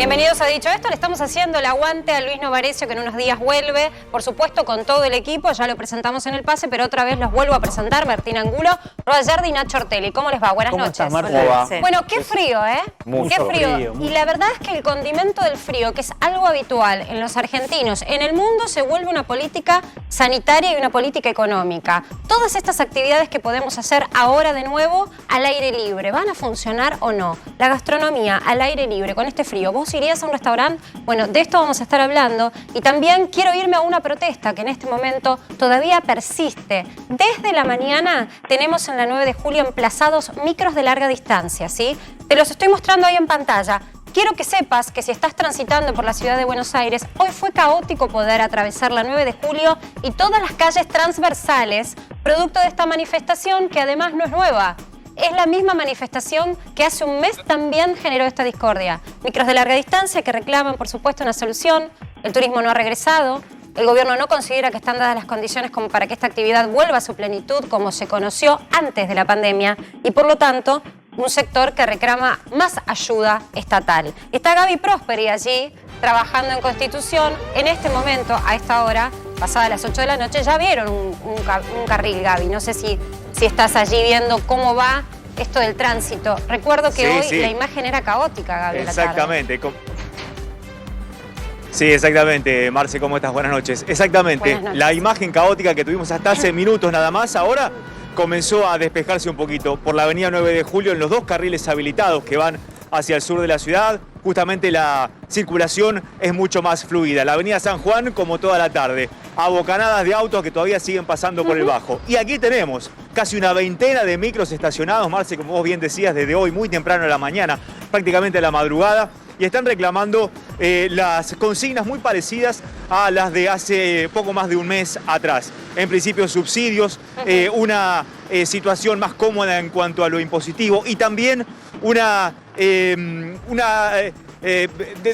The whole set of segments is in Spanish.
Bienvenidos a Dicho Esto, le estamos haciendo el aguante a Luis Novarecio, que en unos días vuelve, por supuesto con todo el equipo, ya lo presentamos en el pase, pero otra vez los vuelvo a presentar, Martín Angulo, Roa Yardi y Nacho Ortelli. ¿Cómo les va? Buenas noches. ¿Cómo estás, Marta? Bueno, qué frío, ¿eh? Mucho qué frío. frío. Y la verdad es que el condimento del frío, que es algo habitual en los argentinos, en el mundo se vuelve una política sanitaria y una política económica. Todas estas actividades que podemos hacer ahora de nuevo al aire libre, ¿van a funcionar o no? La gastronomía al aire libre, con este frío, ¿vos irías a un restaurante? Bueno, de esto vamos a estar hablando. Y también quiero irme a una protesta que en este momento todavía persiste. Desde la mañana tenemos en la 9 de julio emplazados micros de larga distancia, ¿sí? Te los estoy mostrando ahí en pantalla. Quiero que sepas que si estás transitando por la ciudad de Buenos Aires, hoy fue caótico poder atravesar la 9 de julio y todas las calles transversales, producto de esta manifestación que además no es nueva. Es la misma manifestación que hace un mes también generó esta discordia. Micros de larga distancia que reclaman, por supuesto, una solución. El turismo no ha regresado. El gobierno no considera que están dadas las condiciones como para que esta actividad vuelva a su plenitud como se conoció antes de la pandemia. Y por lo tanto, un sector que reclama más ayuda estatal. Está Gaby Prosperi allí, trabajando en Constitución. En este momento, a esta hora, pasadas las 8 de la noche, ya vieron un carril, Gaby. No sé si estás allí viendo cómo va esto del tránsito. Recuerdo que hoy la imagen era caótica, Gaby. Exactamente. Sí, exactamente, Marce, ¿cómo estás? Buenas noches. Exactamente, Buenas noches. La imagen caótica que tuvimos hasta hace minutos nada más, ahora comenzó a despejarse un poquito por la avenida 9 de Julio en los dos carriles habilitados que van hacia el sur de la ciudad. Justamente la circulación es mucho más fluida. La avenida San Juan como toda la tarde, abocanadas de autos que todavía siguen pasando por el bajo. Y aquí tenemos casi una veintena de micros estacionados, Marce, como vos bien decías, desde hoy muy temprano en la mañana, prácticamente a la madrugada, y están reclamando las consignas muy parecidas a las de hace poco más de un mes atrás. En principio subsidios, una situación más cómoda en cuanto a lo impositivo y también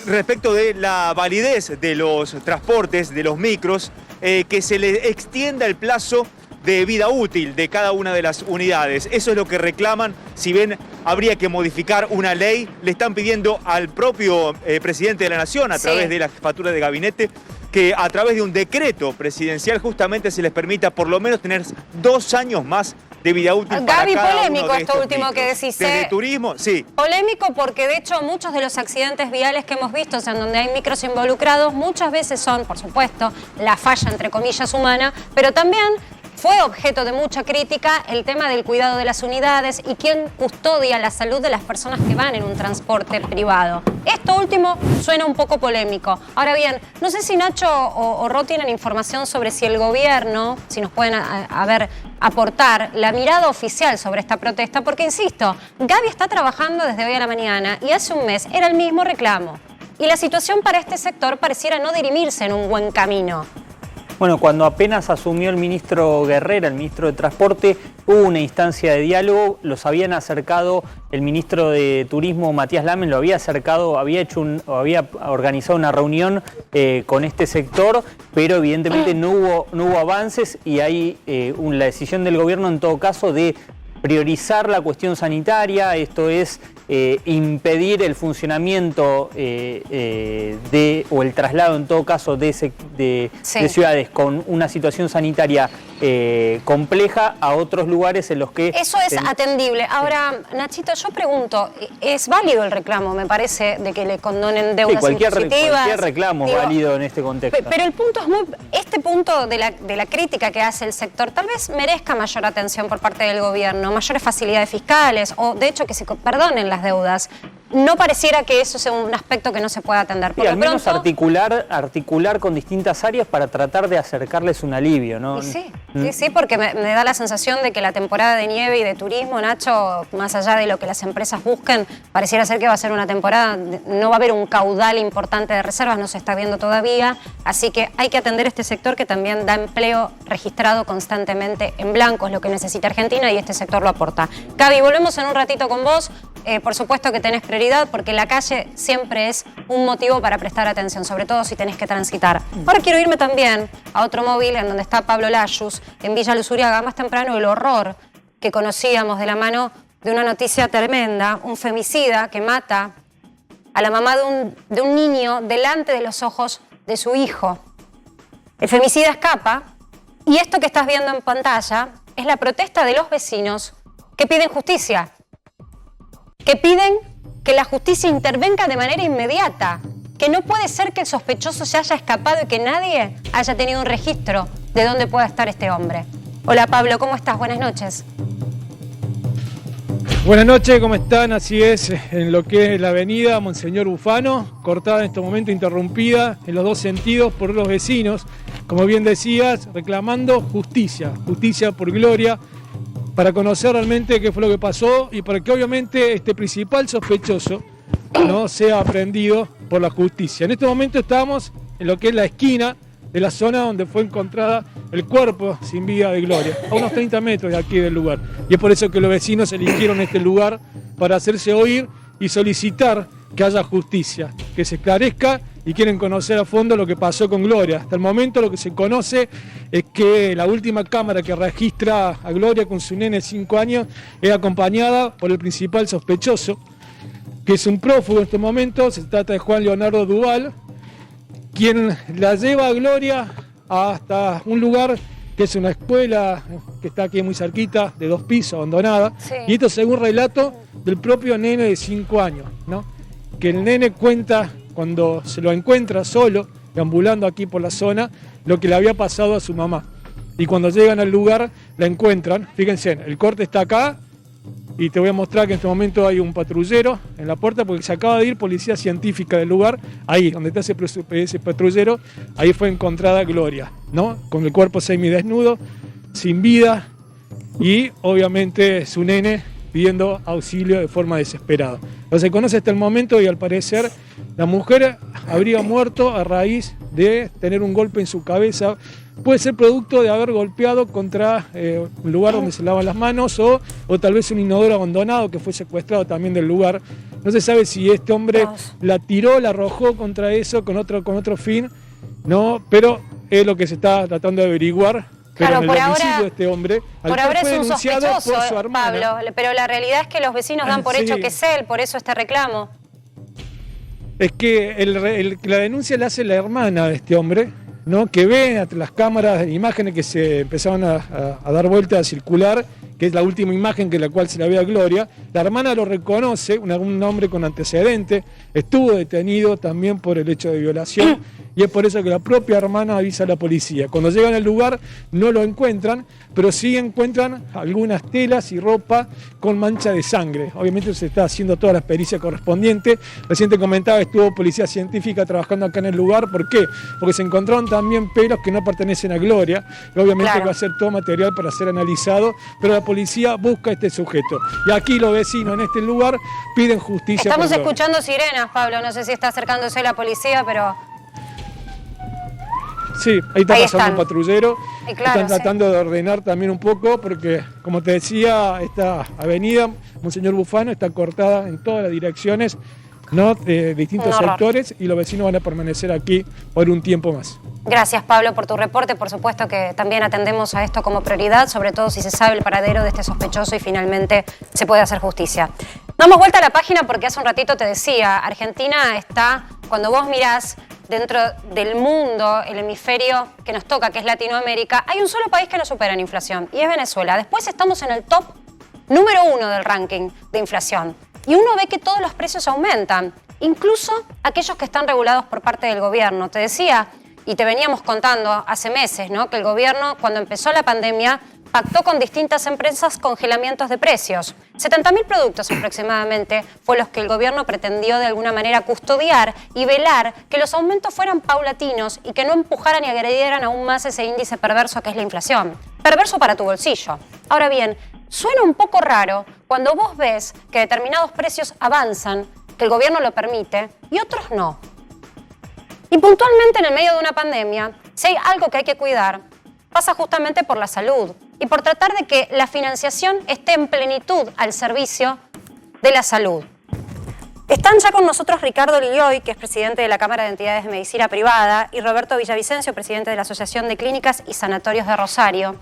respecto de la validez de los transportes, de los micros, que se le extienda el plazo de vida útil de cada una de las unidades. Eso es lo que reclaman. Si bien habría que modificar una ley, le están pidiendo al propio presidente de la Nación, a través de la jefatura de gabinete, que a través de un decreto presidencial justamente se les permita por lo menos tener 2 años más de vida útil para Gaby, cada polémico uno de esto estos último micros. que decís. Desde turismo, sí. Polémico porque de hecho muchos de los accidentes viales que hemos visto, en donde hay micros involucrados, muchas veces son, por supuesto, la falla entre comillas humana, pero también fue objeto de mucha crítica el tema del cuidado de las unidades y quién custodia la salud de las personas que van en un transporte privado. Esto último suena un poco polémico. Ahora bien, no sé si Nacho o Ro tienen información sobre si el gobierno, si nos pueden aportar la mirada oficial sobre esta protesta, porque insisto, Gaby está trabajando desde hoy a la mañana y hace un mes era el mismo reclamo. Y la situación para este sector pareciera no dirimirse en un buen camino. Bueno, cuando apenas asumió el ministro Guerrera, el ministro de Transporte, hubo una instancia de diálogo, los habían acercado, el ministro de Turismo, Matías Lamen, lo había acercado, había organizado una reunión con este sector, pero evidentemente no hubo avances y hay la decisión del gobierno en todo caso de priorizar la cuestión sanitaria, esto es impedir el funcionamiento o el traslado en todo caso de ciudades con una situación sanitaria compleja a otros lugares en los que... Eso es atendible. Ahora, Nachito, yo pregunto, ¿es válido el reclamo, me parece, de que le condonen deudas impositivas? Cualquier reclamo es válido en este contexto. Pero el punto es este punto de la crítica que hace el sector tal vez merezca mayor atención por parte del gobierno, mayores facilidades fiscales o de hecho que se perdonen las deudas. No pareciera que eso sea un aspecto que no se pueda atender. Sí, al menos articular con distintas áreas para tratar de acercarles un alivio, ¿no? Sí, porque me da la sensación de que la temporada de nieve y de turismo, Nacho, más allá de lo que las empresas busquen, pareciera ser que va a ser una temporada, no va a haber un caudal importante de reservas, no se está viendo todavía, así que hay que atender este sector que también da empleo registrado constantemente en blanco, es lo que necesita Argentina y este sector lo aporta. Gaby, volvemos en un ratito con vos. Por supuesto que tenés prioridad porque la calle siempre es un motivo para prestar atención, sobre todo si tenés que transitar. Ahora quiero irme también a otro móvil en donde está Pablo Layuz, en Villa Luzuriaga, más temprano el horror que conocíamos de la mano de una noticia tremenda, un femicida que mata a la mamá de un niño delante de los ojos de su hijo. El femicida escapa y esto que estás viendo en pantalla es la protesta de los vecinos que piden justicia, que piden que la justicia intervenga de manera inmediata, que no puede ser que el sospechoso se haya escapado y que nadie haya tenido un registro de dónde pueda estar este hombre. Hola Pablo, ¿cómo estás? Buenas noches. Buenas noches, ¿cómo están? Así es, en lo que es la avenida Monseñor Bufano, cortada en este momento, interrumpida en los dos sentidos por los vecinos, como bien decías, reclamando justicia, justicia por Gloria, para conocer realmente qué fue lo que pasó y para que obviamente este principal sospechoso no sea aprehendido por la justicia. En este momento estamos en lo que es la esquina de la zona donde fue encontrada el cuerpo sin vida de Gloria, a unos 30 metros de aquí del lugar. Y es por eso que los vecinos eligieron este lugar para hacerse oír y solicitar que haya justicia, que se esclarezca y quieren conocer a fondo lo que pasó con Gloria. Hasta el momento lo que se conoce es que la última cámara que registra a Gloria con su nene de 5 años es acompañada por el principal sospechoso, que es un prófugo en este momento. Se trata de Juan Leonardo Duval, quien la lleva a Gloria hasta un lugar que es una escuela que está aquí muy cerquita, de 2 pisos, abandonada. Sí. Y esto según relato del propio nene de 5 años, ¿no? Que el nene cuenta cuando se lo encuentra solo, deambulando aquí por la zona, lo que le había pasado a su mamá. Y cuando llegan al lugar, la encuentran. Fíjense, el corte está acá. Y te voy a mostrar que en este momento hay un patrullero en la puerta porque se acaba de ir policía científica del lugar. Ahí, donde está ese patrullero, ahí fue encontrada Gloria, ¿no? Con el cuerpo semidesnudo, sin vida y obviamente su nene pidiendo auxilio de forma desesperada. Lo se conoce hasta el momento y al parecer la mujer habría muerto a raíz de tener un golpe en su cabeza. Puede ser producto de haber golpeado contra un lugar donde se lavan las manos o tal vez un inodoro abandonado que fue secuestrado también del lugar. No se sabe si este hombre la tiró, la arrojó contra eso con otro fin, ¿no? Pero es lo que se está tratando de averiguar. Pero Claro, en el homicidio de este hombre, por ahora fue es un denunciado sospechoso, por su hermana. Pablo, pero la realidad es que los vecinos dan por Sí. hecho que es él, por eso este reclamo. Es que la denuncia la hace la hermana de este hombre, ¿no? Que ve entre las cámaras imágenes que se empezaron a dar vuelta, a circular, que es la última imagen que la cual se la ve a Gloria. La hermana lo reconoce, un hombre con antecedentes, estuvo detenido también por el hecho de violación y es por eso que la propia hermana avisa a la policía. Cuando llegan al lugar no lo encuentran, pero sí encuentran algunas telas y ropa con mancha de sangre. Obviamente se está haciendo toda la pericia correspondiente. Recién te comentaba que estuvo policía científica trabajando acá en el lugar. ¿Por qué? Porque se encontraron también pelos que no pertenecen a Gloria. Y obviamente Claro. va a ser todo material para ser analizado, pero la policía busca a este sujeto. Y aquí los vecinos en este lugar piden justicia. Estamos por Gloria. escuchando sirenas, Pablo, no sé si está acercándose la policía, pero... Sí, ahí está Ahí pasando están. un patrullero. Y claro, Están tratando de ordenar también un poco porque, como te decía, esta avenida Monseñor Bufano está cortada en todas las direcciones, ¿no? De distintos Un horror. sectores y los vecinos van a permanecer aquí por un tiempo más. Gracias, Pablo, por tu reporte. Por supuesto que también atendemos a esto como prioridad, sobre todo si se sabe el paradero de este sospechoso y finalmente se puede hacer justicia. Damos vuelta a la página porque hace un ratito te decía, Argentina está, cuando vos mirás dentro del mundo, el hemisferio que nos toca, que es Latinoamérica, hay un solo país que nos supera en inflación y es Venezuela. Después estamos en el top número 1 del ranking de inflación. Y uno ve que todos los precios aumentan, incluso aquellos que están regulados por parte del gobierno. Te decía, y te veníamos contando hace meses, ¿no? Que el gobierno, cuando empezó la pandemia, pactó con distintas empresas congelamientos de precios. 70.000 productos aproximadamente fue los que el gobierno pretendió de alguna manera custodiar y velar que los aumentos fueran paulatinos y que no empujaran y agredieran aún más ese índice perverso que es la inflación. Perverso para tu bolsillo. Ahora bien, suena un poco raro cuando vos ves que determinados precios avanzan, que el gobierno lo permite y otros no. Y puntualmente en el medio de una pandemia, si hay algo que hay que cuidar, pasa justamente por la salud y por tratar de que la financiación esté en plenitud al servicio de la salud. Están ya con nosotros Ricardo Lilloy, que es presidente de la Cámara de Entidades de Medicina Privada, y Roberto Villavicencio, presidente de la Asociación de Clínicas y Sanatorios de Rosario,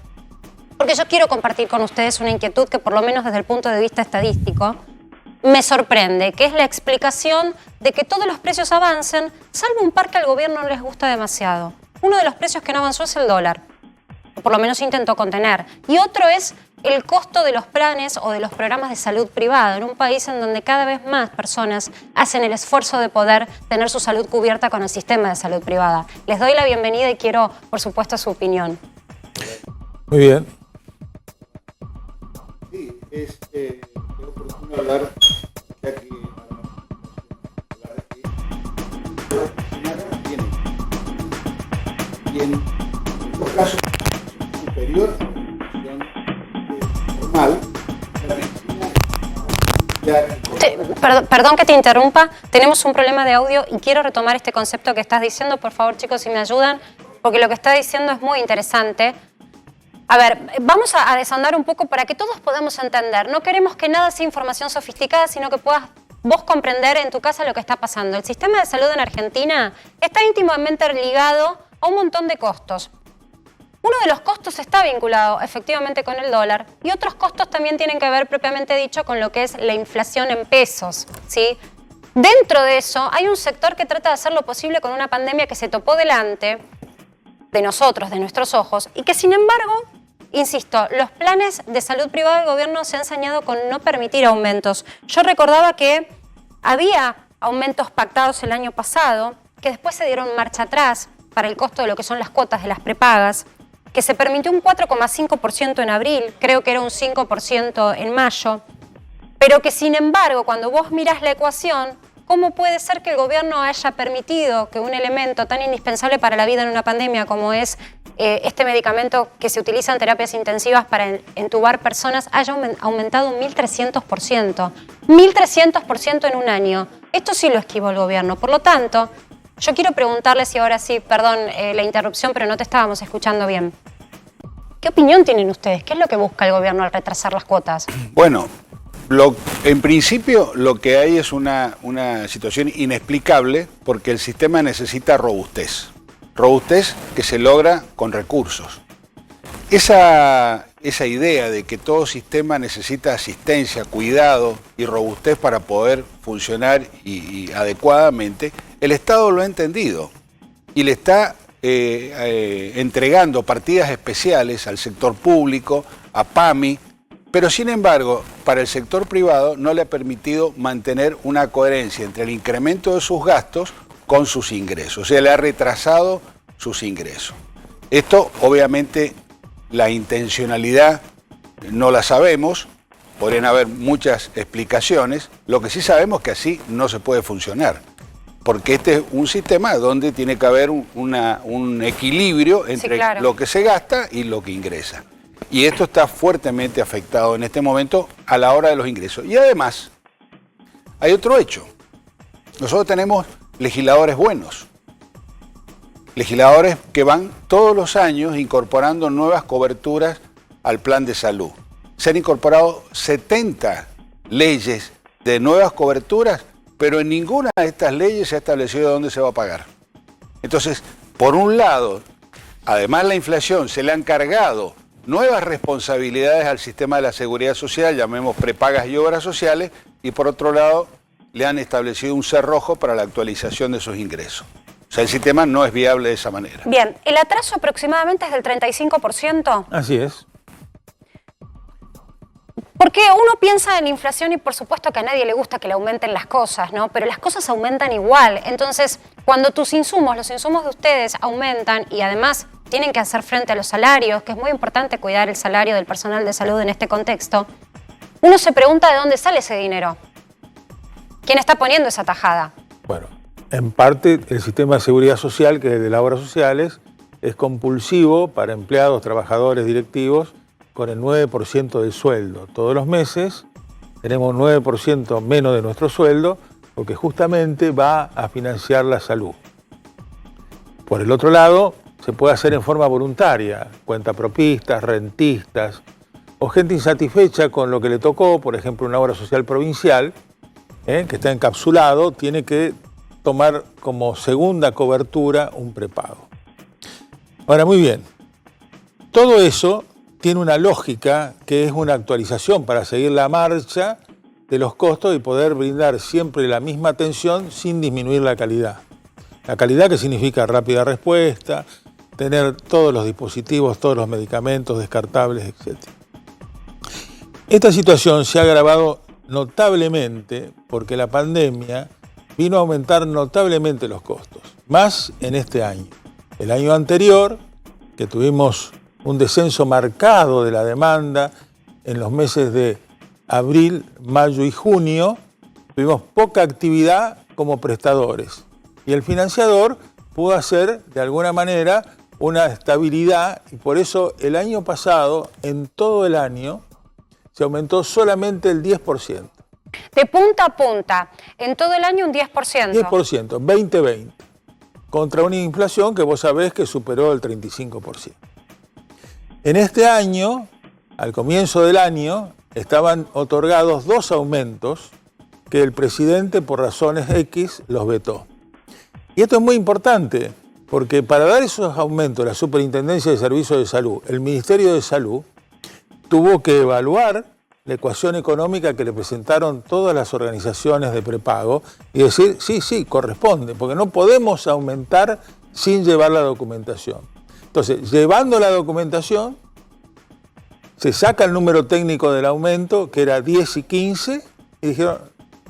porque yo quiero compartir con ustedes una inquietud que por lo menos desde el punto de vista estadístico me sorprende, que es la explicación de que todos los precios avancen, salvo un par que al gobierno no les gusta demasiado. Uno de los precios que no avanzó es el dólar, o por lo menos intentó contener. Y otro es el costo de los planes o de los programas de salud privada, en un país en donde cada vez más personas hacen el esfuerzo de poder tener su salud cubierta con el sistema de salud privada. Les doy la bienvenida y quiero, por supuesto, su opinión. Muy bien. Sí, es oportuno hablar, ya que y en estos casos superior a la situación normal, la medicina Perdón que te interrumpa, tenemos un problema de audio y quiero retomar este concepto que estás diciendo. Por favor, chicos, si me ayudan, porque lo que está diciendo es muy interesante. A ver, vamos a desandar un poco para que todos podamos entender. No queremos que nada sea información sofisticada, sino que puedas vos comprender en tu casa lo que está pasando. El sistema de salud en Argentina está íntimamente ligado a un montón de costos. Uno de los costos está vinculado efectivamente con el dólar y otros costos también tienen que ver propiamente dicho con lo que es la inflación en pesos, ¿sí? Dentro de eso hay un sector que trata de hacer lo posible con una pandemia que se topó delante de nosotros, de nuestros ojos, y que sin embargo, insisto, los planes de salud privada del gobierno se han ensañado con no permitir aumentos. Yo recordaba que había aumentos pactados el año pasado, que después se dieron marcha atrás para el costo de lo que son las cuotas de las prepagas, que se permitió un 4,5% en abril, creo que era un 5% en mayo, pero que sin embargo, cuando vos mirás la ecuación, ¿cómo puede ser que el gobierno haya permitido que un elemento tan indispensable para la vida en una pandemia como es este medicamento que se utiliza en terapias intensivas para entubar personas haya aumentado un 1.300%? 1.300% en un año. Esto sí lo esquivó el gobierno. Por lo tanto, yo quiero preguntarles, y ahora sí, perdón la interrupción, pero no te estábamos escuchando bien. ¿Qué opinión tienen ustedes? ¿Qué es lo que busca el gobierno al retrasar las cuotas? Bueno, en principio lo que hay es una situación inexplicable porque el sistema necesita robustez. Robustez que se logra con recursos. Esa idea de que todo sistema necesita asistencia, cuidado y robustez para poder funcionar y adecuadamente, el Estado lo ha entendido y le está entregando partidas especiales al sector público, a PAMI, pero sin embargo, para el sector privado no le ha permitido mantener una coherencia entre el incremento de sus gastos con sus ingresos, o sea, le ha retrasado sus ingresos. Esto, obviamente, la intencionalidad no la sabemos, podrían haber muchas explicaciones, lo que sí sabemos es que así no se puede funcionar, porque este es un sistema donde tiene que haber un equilibrio entre lo que se gasta y lo que ingresa. Y esto está fuertemente afectado en este momento a la hora de los ingresos. Y además, hay otro hecho. Nosotros tenemos legisladores buenos. Legisladores que van todos los años incorporando nuevas coberturas al plan de salud. Se han incorporado 70 leyes de nuevas coberturas, pero en ninguna de estas leyes se ha establecido dónde se va a pagar. Entonces, por un lado, además la inflación se le han cargado nuevas responsabilidades al sistema de la seguridad social, llamemos prepagas y obras sociales, y por otro lado le han establecido un cerrojo para la actualización de sus ingresos. O sea, el sistema no es viable de esa manera. Bien, ¿el atraso aproximadamente es del 35%? Así es. Porque uno piensa en inflación y por supuesto que a nadie le gusta que le aumenten las cosas, ¿no? Pero las cosas aumentan igual. Entonces, cuando tus insumos, los insumos de ustedes aumentan y además tienen que hacer frente a los salarios, que es muy importante cuidar el salario del personal de salud en este contexto, uno se pregunta de dónde sale ese dinero. ¿Quién está poniendo esa tajada? Bueno, en parte el sistema de seguridad social, que es el de las obras sociales, es compulsivo para empleados, trabajadores, directivos, con el 9% del sueldo. Todos los meses tenemos 9% menos de nuestro sueldo, porque justamente va a financiar la salud. Por el otro lado, se puede hacer en forma voluntaria, cuentapropistas, rentistas, o gente insatisfecha con lo que le tocó, por ejemplo, una obra social provincial, que está encapsulado, tiene que tomar como segunda cobertura un prepago. Ahora, muy bien, todo eso tiene una lógica que es una actualización para seguir la marcha de los costos y poder brindar siempre la misma atención sin disminuir la calidad. La calidad que significa rápida respuesta, tener todos los dispositivos, todos los medicamentos descartables, etc. Esta situación se ha agravado notablemente porque la pandemia vino a aumentar notablemente los costos, más en este año. El año anterior, que tuvimos un descenso marcado de la demanda en los meses de abril, mayo y junio, tuvimos poca actividad como prestadores. Y el financiador pudo hacer, de alguna manera, una estabilidad, y por eso el año pasado, en todo el año, se aumentó solamente el 10%. De punta a punta, en todo el año un 10%. 10%, 2020, contra una inflación que vos sabés que superó el 35%. En este año, al comienzo del año, estaban otorgados 2 aumentos que el presidente, por razones X, los vetó. Y esto es muy importante, porque para dar esos aumentos, la Superintendencia de Servicios de Salud, el Ministerio de Salud, tuvo que evaluar la ecuación económica que le presentaron todas las organizaciones de prepago y decir, sí, corresponde, porque no podemos aumentar sin llevar la documentación. Entonces, llevando la documentación, se saca el número técnico del aumento, que era 10 y 15, y dijeron,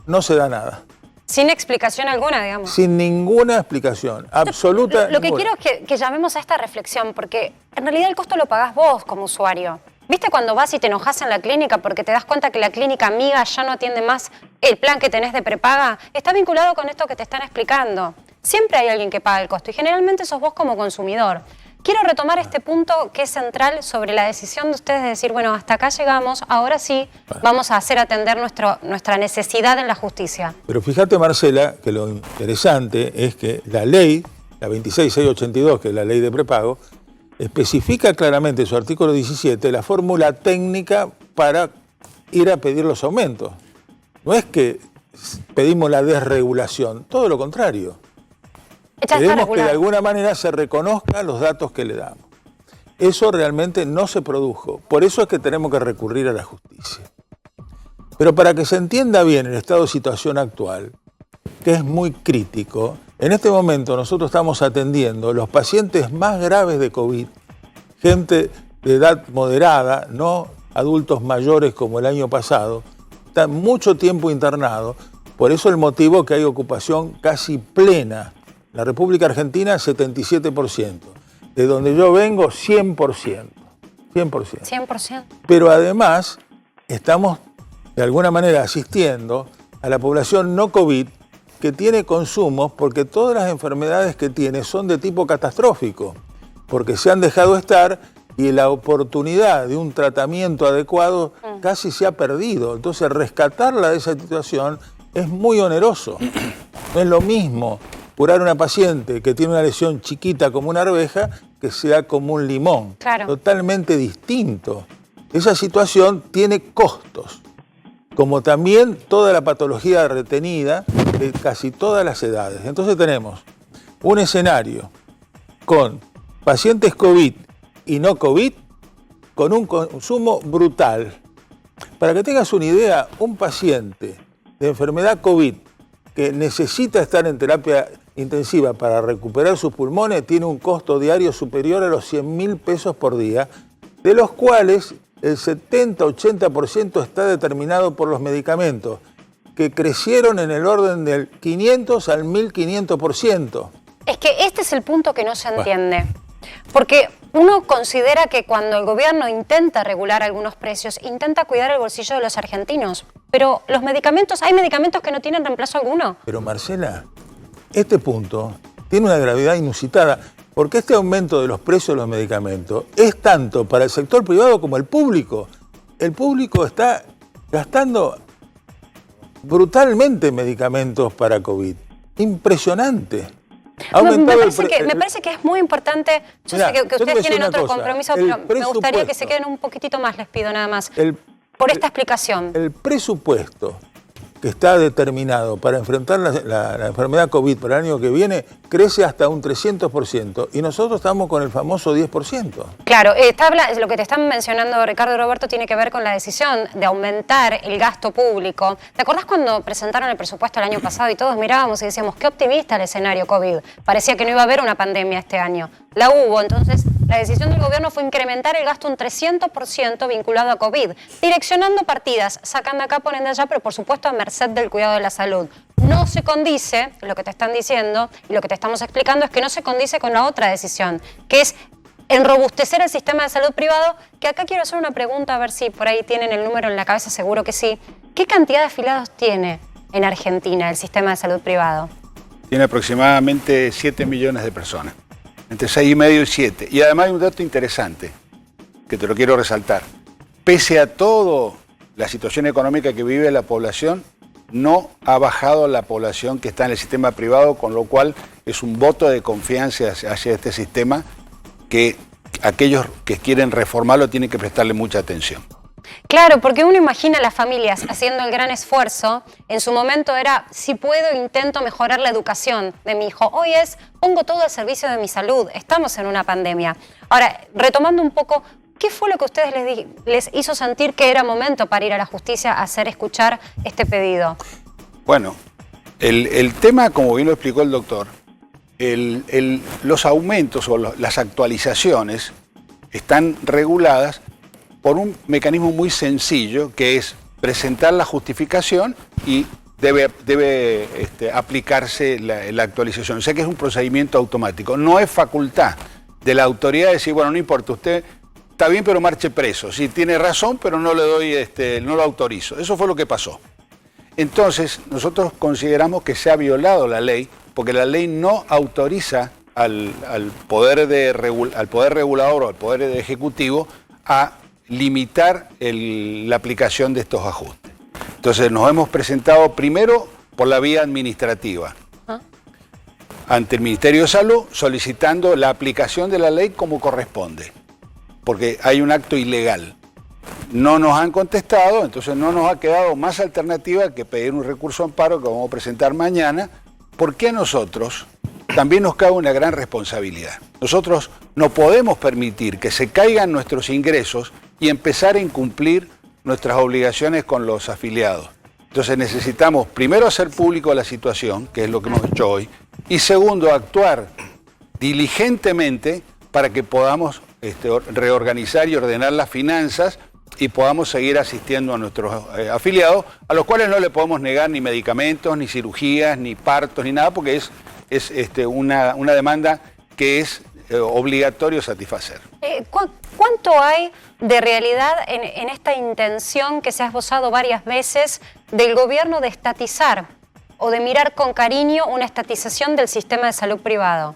no se da nada. Sin explicación alguna, digamos. Sin ninguna explicación, absoluta. Lo que quiero es que llamemos a esta reflexión, porque en realidad el costo lo pagás vos como usuario. ¿Viste cuando vas y te enojas en la clínica porque te das cuenta que la clínica amiga ya no atiende más el plan que tenés de prepaga? Está vinculado con esto que te están explicando. Siempre hay alguien que paga el costo y generalmente sos vos como consumidor. Quiero retomar este punto que es central sobre la decisión de ustedes de decir, bueno, hasta acá llegamos, ahora sí vamos a hacer atender nuestra necesidad en la justicia. Pero fíjate, Marcela, que lo interesante es que la ley, la 26682, que es la ley de prepago, especifica claramente en su artículo 17 la fórmula técnica para ir a pedir los aumentos. No es que pedimos la desregulación, todo lo contrario. Queremos que de alguna manera se reconozcan los datos que le damos. Eso realmente no se produjo. Por eso es que tenemos que recurrir a la justicia. Pero para que se entienda bien el estado de situación actual, que es muy crítico, en este momento nosotros estamos atendiendo los pacientes más graves de COVID, gente de edad moderada, no adultos mayores como el año pasado, están mucho tiempo internados, por eso el motivo que hay ocupación casi plena. La República Argentina, 77%. De donde yo vengo, 100%. 100%. Pero además, estamos de alguna manera asistiendo a la población no COVID que tiene consumos porque todas las enfermedades que tiene son de tipo catastrófico, porque se han dejado estar y la oportunidad de un tratamiento adecuado casi se ha perdido. Entonces, rescatarla de esa situación es muy oneroso. No es lo mismo curar a una paciente que tiene una lesión chiquita como una arveja que sea como un limón. Claro. Totalmente distinto. Esa situación tiene costos, como también toda la patología retenida de casi todas las edades. Entonces tenemos un escenario con pacientes COVID y no COVID con un consumo brutal. Para que tengas una idea, un paciente de enfermedad COVID que necesita estar en terapia intensiva para recuperar sus pulmones tiene un costo diario superior a los 100.000 pesos por día, de los cuales el 70-80% está determinado por los medicamentos, que crecieron en el orden del 500 al 1.500%. Es que este es el punto que no se entiende. Porque uno considera que cuando el gobierno intenta regular algunos precios, intenta cuidar el bolsillo de los argentinos. Pero los medicamentos, hay medicamentos que no tienen reemplazo alguno. Pero Marcela, este punto tiene una gravedad inusitada, porque este aumento de los precios de los medicamentos es tanto para el sector privado como el público. El público está gastando brutalmente medicamentos para COVID. Impresionante. Me parece que es muy importante. Yo sé que ustedes tienen otro compromiso, pero me gustaría que se queden un poquitito más, les pido nada más, por esta explicación. El presupuesto que está determinado para enfrentar la enfermedad COVID para el año que viene crece hasta un 300% y nosotros estamos con el famoso 10%. Claro, lo que te están mencionando Ricardo y Roberto tiene que ver con la decisión de aumentar el gasto público. ¿Te acordás cuando presentaron el presupuesto el año pasado y todos mirábamos y decíamos qué optimista el escenario COVID? Parecía que no iba a haber una pandemia este año. La hubo, entonces la decisión del gobierno fue incrementar el gasto un 300% vinculado a COVID, direccionando partidas, sacando acá, poniendo allá, pero por supuesto a merced del cuidado de la salud. No se condice, lo que te están diciendo y lo que te estamos explicando es que no se condice con la otra decisión, que es enrobustecer el sistema de salud privado, que acá quiero hacer una pregunta, a ver si por ahí tienen el número en la cabeza, seguro que sí. ¿Qué cantidad de afiliados tiene en Argentina el sistema de salud privado? Tiene aproximadamente 7 millones de personas, entre 6,5 y 7. Y además hay un dato interesante, que te lo quiero resaltar. Pese a todo la situación económica que vive la población, no ha bajado la población que está en el sistema privado, con lo cual es un voto de confianza hacia este sistema que aquellos que quieren reformarlo tienen que prestarle mucha atención. Claro, porque uno imagina a las familias haciendo el gran esfuerzo. En su momento era, si puedo, intento mejorar la educación de mi hijo. Hoy es, pongo todo al servicio de mi salud. Estamos en una pandemia. Ahora, retomando un poco, ¿qué fue lo que a ustedes les hizo sentir que era momento para ir a la justicia a hacer escuchar este pedido? Bueno, el tema, como bien lo explicó el doctor, los aumentos o las actualizaciones están reguladas por un mecanismo muy sencillo, que es presentar la justificación y debe aplicarse la actualización. O sea que es un procedimiento automático. No es facultad de la autoridad decir, bueno, no importa, usted está bien, pero marche preso. Sí, tiene razón, pero no le doy, no lo autorizo. Eso fue lo que pasó. Entonces, nosotros consideramos que se ha violado la ley, porque la ley no autoriza al poder regulador o al poder ejecutivo a limitar la aplicación de estos ajustes. Entonces nos hemos presentado primero por la vía administrativa ante el Ministerio de Salud solicitando la aplicación de la ley como corresponde, porque hay un acto ilegal. No nos han contestado, entonces no nos ha quedado más alternativa que pedir un recurso de amparo que vamos a presentar mañana, porque a nosotros también nos cabe una gran responsabilidad. Nosotros no podemos permitir que se caigan nuestros ingresos y empezar a incumplir nuestras obligaciones con los afiliados. Entonces necesitamos primero hacer público la situación, que es lo que hemos hecho hoy, y segundo, actuar diligentemente para que podamos reorganizar y ordenar las finanzas y podamos seguir asistiendo a nuestros afiliados, a los cuales no le podemos negar ni medicamentos, ni cirugías, ni partos, ni nada, porque es una demanda que es obligatorio satisfacer. ¿Cuánto hay de realidad en esta intención que se ha esbozado varias veces del gobierno de estatizar o de mirar con cariño una estatización del sistema de salud privado?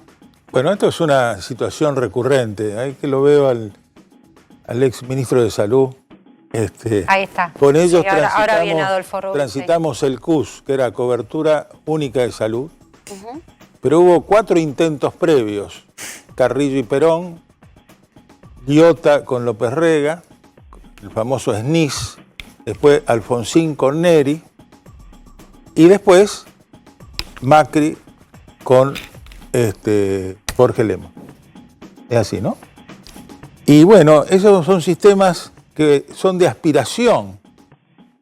Bueno, esto es una situación recurrente. Ahí que lo veo al ex ministro de Salud. Ahí está. Con ellos sí, ahora viene Adolfo Rubio, transitamos el CUS, que era Cobertura Única de Salud, pero hubo 4 intentos previos. Carrillo y Perón, Liotta con López Rega, el famoso SNIS, después Alfonsín con Neri y después Macri con Jorge Lema. Es así, ¿no? Y bueno, esos son sistemas que son de aspiración,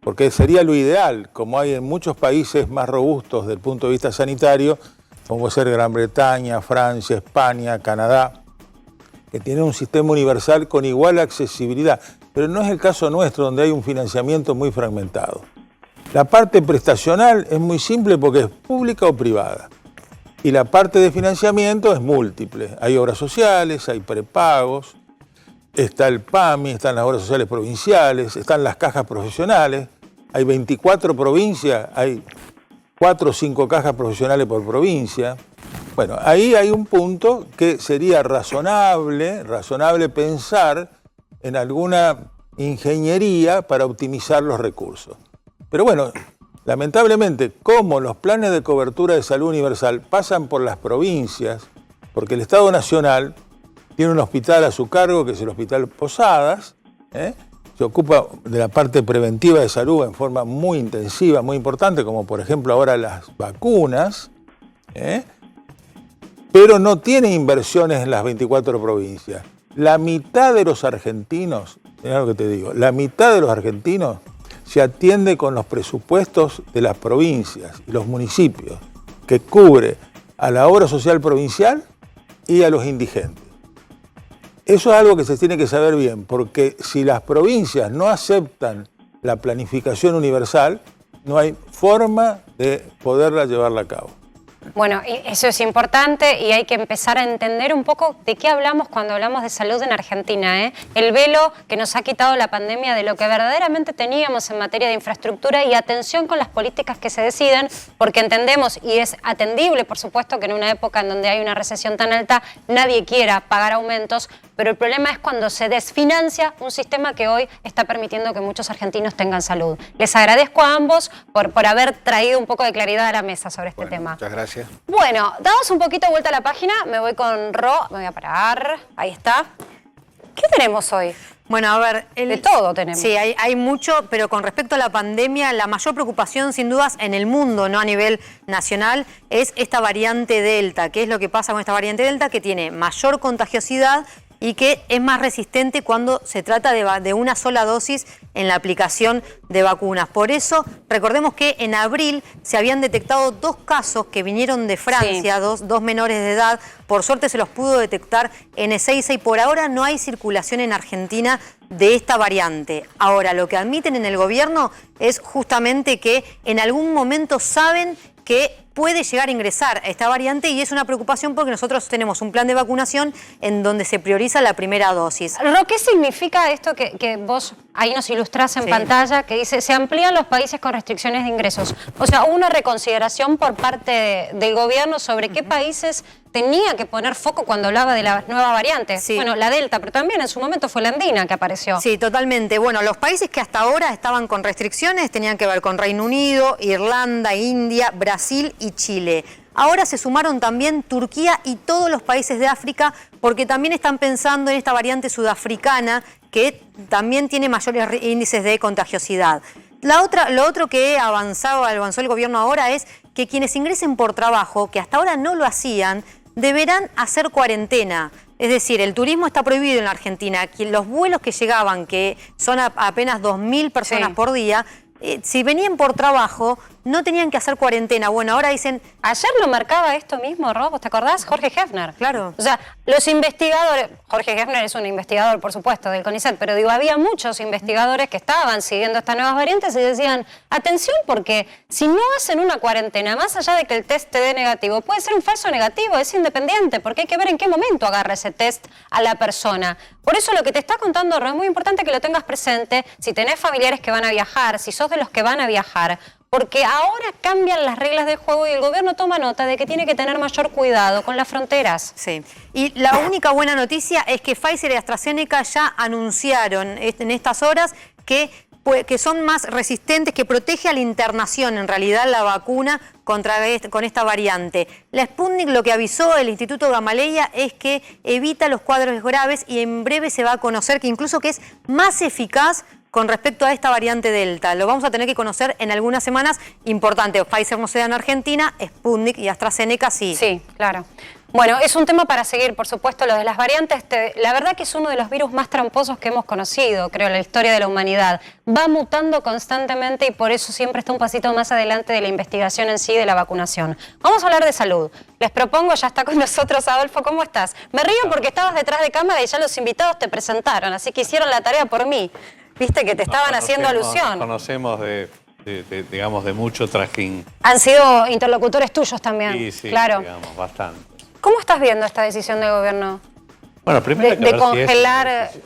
porque sería lo ideal, como hay en muchos países más robustos desde el punto de vista sanitario, como puede ser Gran Bretaña, Francia, España, Canadá, que tienen un sistema universal con igual accesibilidad. Pero no es el caso nuestro, donde hay un financiamiento muy fragmentado. La parte prestacional es muy simple porque es pública o privada. Y la parte de financiamiento es múltiple. Hay obras sociales, hay prepagos, está el PAMI, están las obras sociales provinciales, están las cajas profesionales. Hay 24 provincias, hay 4 o 5 cajas profesionales por provincia. Bueno, ahí hay un punto que sería razonable pensar en alguna ingeniería para optimizar los recursos. Pero bueno, lamentablemente, como los planes de cobertura de salud universal pasan por las provincias, porque el Estado Nacional tiene un hospital a su cargo, que es el Hospital Posadas, se ocupa de la parte preventiva de salud en forma muy intensiva, muy importante, como por ejemplo ahora las vacunas, pero no tiene inversiones en las 24 provincias. La mitad de los argentinos, mirá lo que te digo, la mitad de los argentinos se atiende con los presupuestos de las provincias y los municipios, que cubre a la obra social provincial y a los indigentes. Eso es algo que se tiene que saber bien, porque si las provincias no aceptan la planificación universal, no hay forma de poderla llevarla a cabo. Bueno, eso es importante y hay que empezar a entender un poco de qué hablamos cuando hablamos de salud en Argentina, ¿eh? El velo que nos ha quitado la pandemia de lo que verdaderamente teníamos en materia de infraestructura y atención con las políticas que se deciden, porque entendemos y es atendible, por supuesto, que en una época en donde hay una recesión tan alta nadie quiera pagar aumentos, pero el problema es cuando se desfinancia un sistema que hoy está permitiendo que muchos argentinos tengan salud. Les agradezco a ambos por haber traído un poco de claridad a la mesa sobre este tema. Muchas gracias. Bueno, damos un poquito de vuelta a la página, me voy con Ro, me voy a parar, ahí está. ¿Qué tenemos hoy? Bueno, a ver... De todo tenemos. Sí, hay mucho, pero con respecto a la pandemia, la mayor preocupación, sin dudas, en el mundo, no a nivel nacional, es esta variante Delta. ¿Qué es lo que pasa con esta variante Delta? Que tiene mayor contagiosidad y que es más resistente cuando se trata de una sola dosis en la aplicación de vacunas. Por eso, recordemos que en abril se habían detectado 2 casos que vinieron de Francia, sí. dos menores de edad. Por suerte se los pudo detectar en Ezeiza y por ahora no hay circulación en Argentina de esta variante. Ahora, lo que admiten en el gobierno es justamente que en algún momento saben que puede llegar a ingresar a esta variante y es una preocupación porque nosotros tenemos un plan de vacunación en donde se prioriza la primera dosis. Ro, ¿qué significa esto que vos ahí nos ilustrás en pantalla, que dice se amplían los países con restricciones de ingresos? O sea, hubo una reconsideración por parte del gobierno sobre qué países tenía que poner foco cuando hablaba de la nueva variante. Sí. Bueno, la Delta, pero también en su momento fue la Andina que apareció. Sí, totalmente. Bueno, los países que hasta ahora estaban con restricciones tenían que ver con Reino Unido, Irlanda, India, Brasil y Chile. Ahora se sumaron también Turquía y todos los países de África porque también están pensando en esta variante sudafricana que también tiene mayores índices de contagiosidad. Lo otro que avanzó el gobierno ahora es que quienes ingresen por trabajo, que hasta ahora no lo hacían, deberán hacer cuarentena. Es decir, el turismo está prohibido en la Argentina. Los vuelos que llegaban, que son apenas 2.000 personas por día, si venían por trabajo, no tenían que hacer cuarentena. Bueno, ahora dicen... Ayer lo marcaba esto mismo, Rob, ¿te acordás? Jorge Hefner. Claro. O sea, los investigadores... Jorge Hefner es un investigador, por supuesto, del CONICET, pero digo, había muchos investigadores que estaban siguiendo estas nuevas variantes y decían, atención, porque si no hacen una cuarentena, más allá de que el test te dé negativo, puede ser un falso negativo, es independiente, porque hay que ver en qué momento agarra ese test a la persona. Por eso lo que te está contando, Rob, es muy importante que lo tengas presente, si tenés familiares que van a viajar, si sos de los que van a viajar, porque ahora cambian las reglas del juego y el gobierno toma nota de que tiene que tener mayor cuidado con las fronteras. Sí. Y la única buena noticia es que Pfizer y AstraZeneca ya anunciaron en estas horas que son más resistentes, que protege a la internación, en realidad, la vacuna con esta variante. La Sputnik lo que avisó el Instituto Gamaleya es que evita los cuadros graves y en breve se va a conocer que incluso que es más eficaz con respecto a esta variante Delta. Lo vamos a tener que conocer en algunas semanas. Importante, Pfizer no se da en Argentina, Sputnik y AstraZeneca sí. Sí, claro. Bueno, es un tema para seguir, por supuesto, lo de las variantes. La verdad que es uno de los virus más tramposos que hemos conocido, creo, en la historia de la humanidad. Va mutando constantemente y por eso siempre está un pasito más adelante de la investigación en sí, de la vacunación. Vamos a hablar de salud. Les propongo, ya está con nosotros Adolfo, ¿cómo estás? Me río porque estabas detrás de cámara y ya los invitados te presentaron, así que hicieron la tarea por mí. Viste que te estaban haciendo alusión. Conocemos digamos, de mucho trajín. Han sido interlocutores tuyos también. Sí, claro. Digamos, bastante. ¿Cómo estás viendo esta decisión del gobierno? Bueno, primero de congelar... Si es...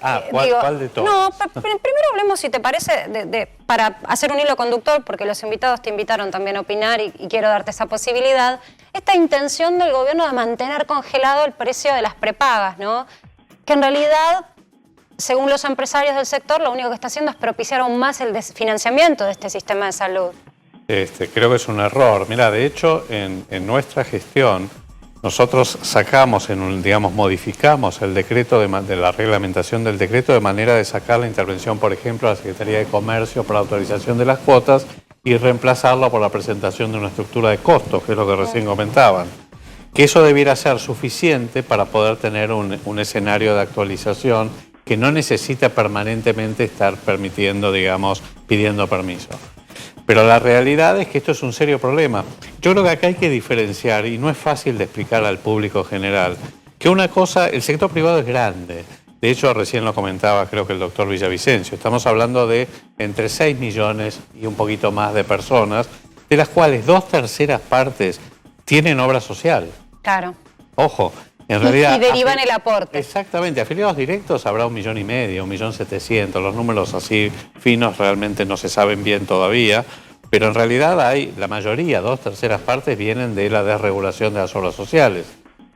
¿cuál de todos? No, primero hablemos, si te parece, para hacer un hilo conductor, porque los invitados te invitaron también a opinar y quiero darte esa posibilidad, esta intención del gobierno de mantener congelado el precio de las prepagas, ¿no? Que en realidad, según los empresarios del sector, lo único que está haciendo es propiciar aún más el desfinanciamiento de este sistema de salud. Creo que es un error. Mira, de hecho, en nuestra gestión, nosotros sacamos, modificamos el decreto de la reglamentación del decreto de manera de sacar la intervención, por ejemplo, a la Secretaría de Comercio para la autorización de las cuotas y reemplazarlo por la presentación de una estructura de costos, que es lo que recién comentaban. Que eso debiera ser suficiente para poder tener un escenario de actualización que no necesita permanentemente estar permitiendo, pidiendo permiso. Pero la realidad es que esto es un serio problema. Yo creo que acá hay que diferenciar, y no es fácil de explicar al público general, que una cosa, el sector privado es grande. De hecho, recién lo comentaba creo que el doctor Villavicencio. Estamos hablando de entre 6 millones y un poquito más de personas, de las cuales 2/3 partes tienen obra social. Claro. Ojo, en realidad... Y derivan el aporte. Exactamente, afiliados directos habrá 1,5 millones, 1.700.000, los números así finos realmente no se saben bien todavía, pero en realidad hay, la mayoría, 2/3 partes vienen de la desregulación de las obras sociales,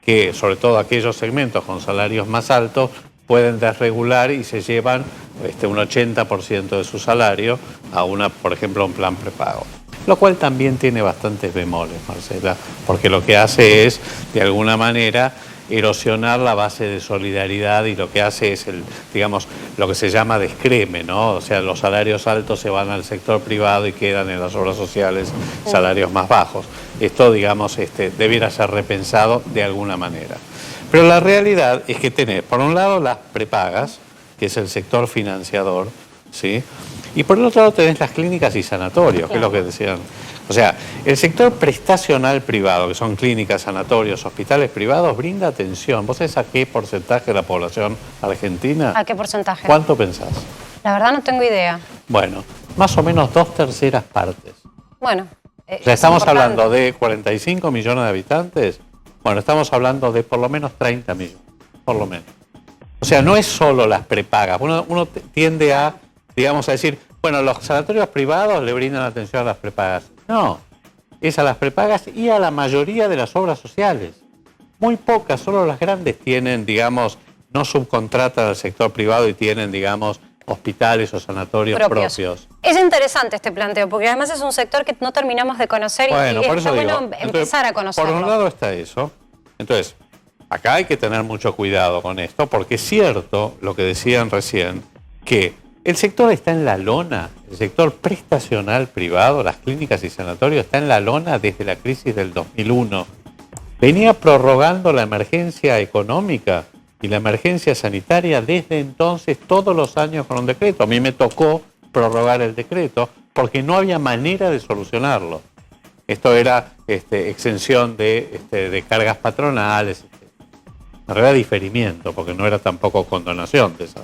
que sobre todo aquellos segmentos con salarios más altos pueden desregular y se llevan un 80% de su salario a por ejemplo, un plan prepago. Lo cual también tiene bastantes bemoles, Marcela, porque lo que hace es, de alguna manera, erosionar la base de solidaridad y lo que hace es, lo que se llama descreme, ¿no? O sea, los salarios altos se van al sector privado y quedan en las obras sociales salarios más bajos. Esto, debiera ser repensado de alguna manera. Pero la realidad es que tenés, por un lado, las prepagas, que es el sector financiador, ¿sí? Y por el otro lado tenés las clínicas y sanatorios, que es lo que decían. O sea, el sector prestacional privado, que son clínicas, sanatorios, hospitales privados, brinda atención. ¿Vos sabés a qué porcentaje de la población argentina? ¿A qué porcentaje? ¿Cuánto pensás? La verdad no tengo idea. Bueno, más o menos 2/3 partes. Bueno, o sea, estamos hablando de 45 millones de habitantes. Bueno, estamos hablando de por lo menos 30 millones, por lo menos. O sea, no es solo las prepagas. Uno tiende a, a decir, bueno, los sanatorios privados le brindan atención a las prepagas. No, es a las prepagas y a la mayoría de las obras sociales. Muy pocas, solo las grandes tienen, no subcontratan al sector privado y tienen, hospitales o sanatorios propios. Es interesante este planteo, porque además es un sector que no terminamos de conocer y está bueno empezar a conocerlo. Por un lado está eso. Entonces, acá hay que tener mucho cuidado con esto, porque es cierto lo que decían recién, que el sector está en la lona, el sector prestacional privado, las clínicas y sanatorios, está en la lona desde la crisis del 2001. Venía prorrogando la emergencia económica y la emergencia sanitaria desde entonces, todos los años con un decreto. A mí me tocó prorrogar el decreto porque no había manera de solucionarlo. Esto era exención de cargas patronales, en realidad diferimiento, porque no era tampoco condonación de esa.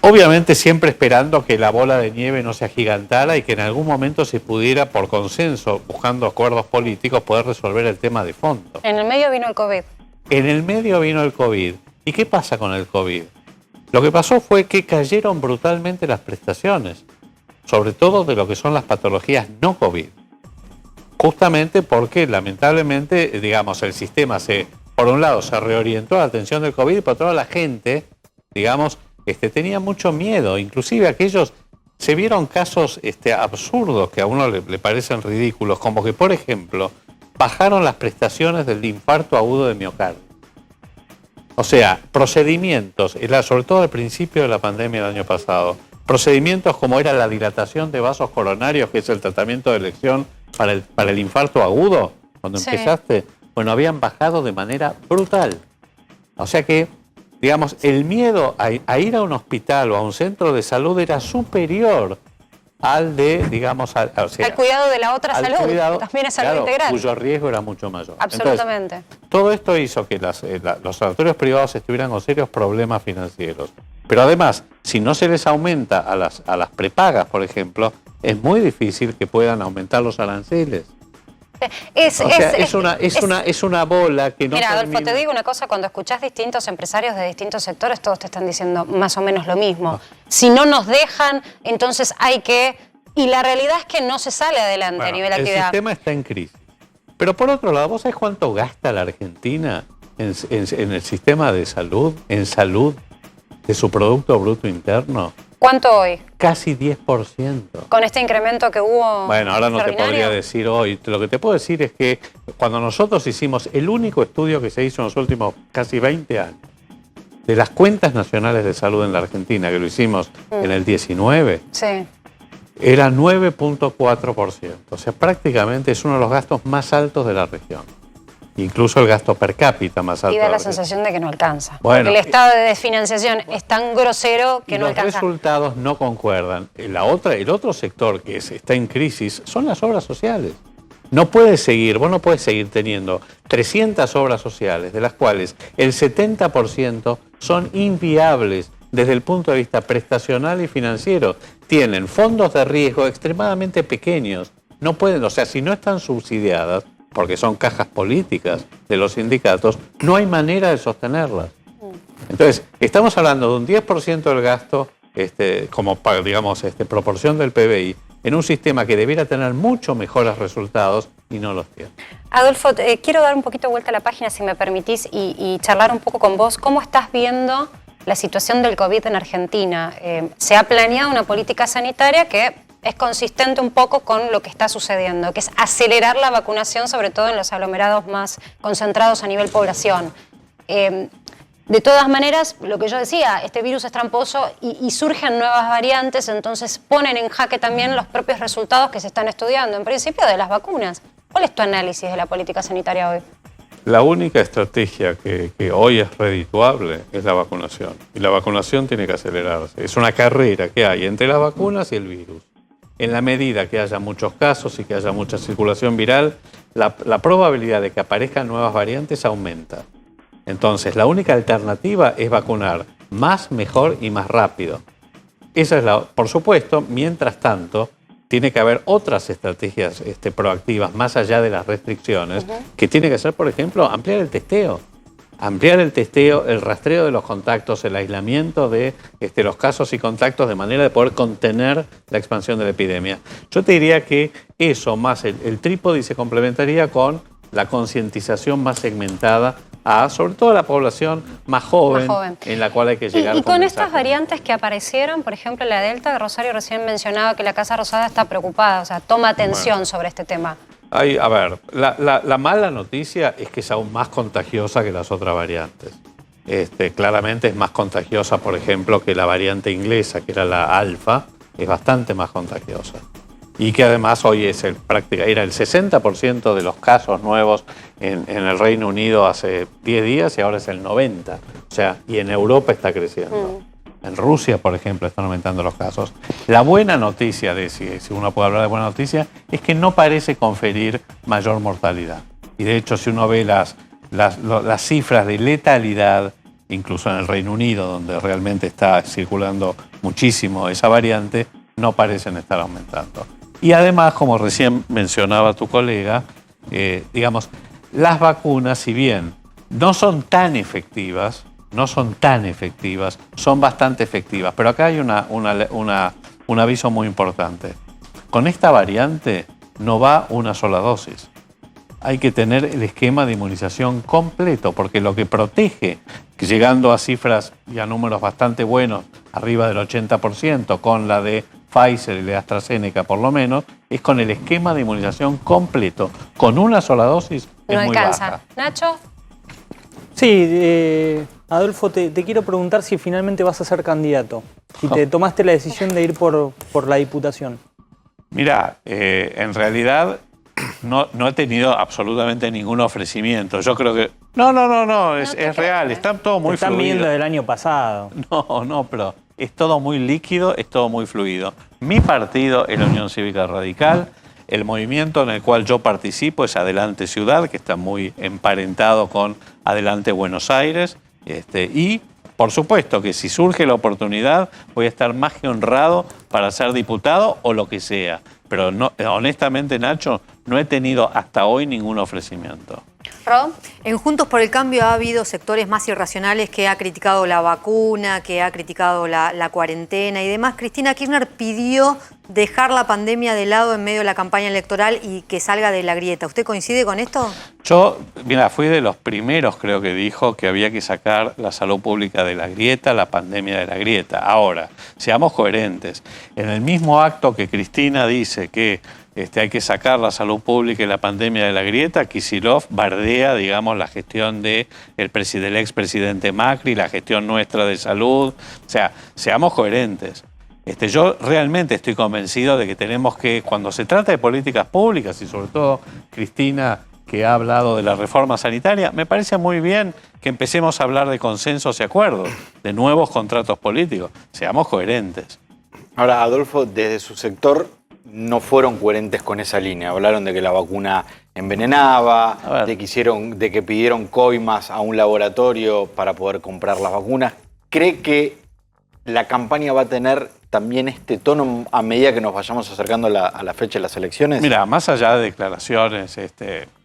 Obviamente siempre esperando que la bola de nieve no se agigantara y que en algún momento se pudiera, por consenso, buscando acuerdos políticos, poder resolver el tema de fondo. En el medio vino el COVID. En el medio vino el COVID. ¿Y qué pasa con el COVID? Lo que pasó fue que cayeron brutalmente las prestaciones, sobre todo de lo que son las patologías no COVID. Justamente porque, lamentablemente, el sistema por un lado, se reorientó a la atención del COVID y por otro lado, la gente, tenía mucho miedo. Inclusive aquellos, se vieron casos absurdos que a uno le parecen ridículos, como que, por ejemplo, bajaron las prestaciones del infarto agudo de miocardio. O sea, procedimientos, sobre todo al principio de la pandemia del año pasado, procedimientos como era la dilatación de vasos coronarios, que es el tratamiento de elección para el infarto agudo, cuando empezaste, bueno, habían bajado de manera brutal. O sea que, el miedo a ir a un hospital o a un centro de salud era superior al de, al cuidado de la otra salud, que también es salud integral. Cuyo riesgo era mucho mayor. Absolutamente. Entonces, todo esto hizo que los sanatorios privados estuvieran con serios problemas financieros. Pero además, si no se les aumenta a las prepagas, por ejemplo, es muy difícil que puedan aumentar los aranceles. Es una bola que no. Mira, Adolfo, te digo una cosa, cuando escuchás distintos empresarios de distintos sectores, todos te están diciendo más o menos lo mismo. Si no nos dejan, entonces hay que... Y la realidad es que no se sale adelante a nivel de actividad. El sistema está en crisis. Pero por otro lado, ¿vos sabés cuánto gasta la Argentina en el sistema de salud, en salud? de su Producto Bruto Interno. ¿Cuánto hoy? Casi 10%. Con este incremento que hubo. Bueno, ahora no te extraordinario. podría decir hoy. Lo que te puedo decir es que cuando nosotros hicimos el único estudio que se hizo en los últimos casi 20 años de las cuentas nacionales de salud en la Argentina, que lo hicimos en el 19, Sí. era 9.4%. O sea, prácticamente es uno de los gastos más altos de la región. Incluso el gasto per cápita más alto. Y da de la región. sensación de que no alcanza. Bueno, Porque el estado de desfinanciación es tan grosero que Y no los alcanza. resultados no concuerdan. El otro sector que está en crisis son las obras sociales. No puedes seguir, vos no puedes seguir teniendo 300 obras sociales, de las cuales el 70% son inviables desde el punto de vista prestacional y financiero. Tienen fondos de riesgo extremadamente pequeños. No pueden, o sea, si no están subsidiadas, porque son cajas políticas de los sindicatos, no hay manera de sostenerlas. Entonces, estamos hablando de un 10% del gasto, como digamos, proporción del PBI, en un sistema que debiera tener mucho mejores resultados y no los tiene. Adolfo, quiero dar un poquito vuelta a la página, si me permitís, y charlar un poco con vos. ¿Cómo estás viendo la situación del COVID en Argentina? Se ha planeado una política sanitaria que es consistente un poco con lo que está sucediendo, que es acelerar la vacunación, sobre todo en los aglomerados más concentrados a nivel población. De todas maneras, lo que yo decía, este virus es tramposo y surgen nuevas variantes, entonces ponen en jaque también los propios resultados que se están estudiando, en principio de las vacunas. ¿Cuál es tu análisis de la política sanitaria hoy? La única estrategia que hoy es redituable es la vacunación. Y la vacunación tiene que acelerarse. Es una carrera que hay entre las vacunas y el virus. En la medida que haya muchos casos y que haya mucha circulación viral, la probabilidad de que aparezcan nuevas variantes aumenta. Entonces, la única alternativa es vacunar más, mejor y más rápido. Esa es por supuesto, mientras tanto, tiene que haber otras estrategias proactivas más allá de las restricciones, que tiene que ser, por ejemplo, ampliar el testeo. Ampliar el testeo, el rastreo de los contactos, el aislamiento de los casos y contactos de manera de poder contener la expansión de la epidemia. Yo te diría que eso más el trípode se complementaría con la concientización más segmentada a sobre todo a la población más joven, en la cual hay que llegar. Y con estas variantes que aparecieron, por ejemplo la Delta, Rosario recién mencionaba que la Casa Rosada está preocupada, o sea, toma atención sobre este tema. A ver, la mala noticia es que es aún más contagiosa que las otras variantes. Claramente es más contagiosa, por ejemplo, que la variante inglesa, que era la alfa, es bastante más contagiosa. Y que además hoy era el 60% de los casos nuevos en el Reino Unido hace 10 días y ahora es el 90%. O sea, y en Europa está creciendo. En Rusia, por ejemplo, están aumentando los casos. La buena noticia, si uno puede hablar de buena noticia, es que no parece conferir mayor mortalidad. Y de hecho, si uno ve las cifras de letalidad, incluso en el Reino Unido, donde realmente está circulando muchísimo esa variante, no parecen estar aumentando. Y además, como recién mencionaba tu colega, digamos, las vacunas, si bien no son tan efectivas, son bastante efectivas. Pero acá hay un aviso muy importante. Con esta variante no va una sola dosis. Hay que tener el esquema de inmunización completo, porque lo que protege, llegando a cifras y a números bastante buenos, arriba del 80%, con la de Pfizer y de AstraZeneca por lo menos, es con el esquema de inmunización completo. Con una sola dosis no es muy alcanza. baja. Nacho. Sí, Adolfo, te quiero preguntar si finalmente vas a ser candidato, si te tomaste la decisión de ir por la diputación. Mirá, en realidad no he tenido absolutamente ningún ofrecimiento. Yo creo que... No, es real, está todo muy Te están fluido. viendo del año pasado. No, pero es todo muy líquido, es todo muy fluido. Mi partido es la Unión Cívica Radical. El movimiento en el cual yo participo es Adelante Ciudad, que está muy emparentado con Adelante Buenos Aires. Y, por supuesto, que si surge la oportunidad, voy a estar más que honrado para ser diputado o lo que sea. Pero no, honestamente, Nacho, no he tenido hasta hoy ningún ofrecimiento. ¿Ro? En Juntos por el Cambio ha habido sectores más irracionales que ha criticado la vacuna, que ha criticado la cuarentena y demás. Cristina Kirchner pidió dejar la pandemia de lado en medio de la campaña electoral y que salga de la grieta. ¿Usted coincide con esto? Yo, mira, fui de los primeros, creo que dijo que había que sacar la salud pública de la grieta, la pandemia de la grieta. Ahora, seamos coherentes. En el mismo acto que Cristina dice que hay que sacar la salud pública y la pandemia de la grieta, Kicillof bardea, digamos, la gestión del expresidente Macri, la gestión nuestra de salud. O sea, seamos coherentes. Yo realmente estoy convencido de que tenemos que, cuando se trata de políticas públicas, y sobre todo Cristina, que ha hablado de la reforma sanitaria, me parece muy bien que empecemos a hablar de consensos y acuerdos, de nuevos contratos políticos. Seamos coherentes. Ahora, Adolfo, desde su sector no fueron coherentes con esa línea. Hablaron de que la vacuna envenenaba, de que pidieron coimas a un laboratorio para poder comprar las vacunas. ¿Cree que la campaña va a tener también este tono a medida que nos vayamos acercando a la fecha de las elecciones? Mira, más allá de declaraciones,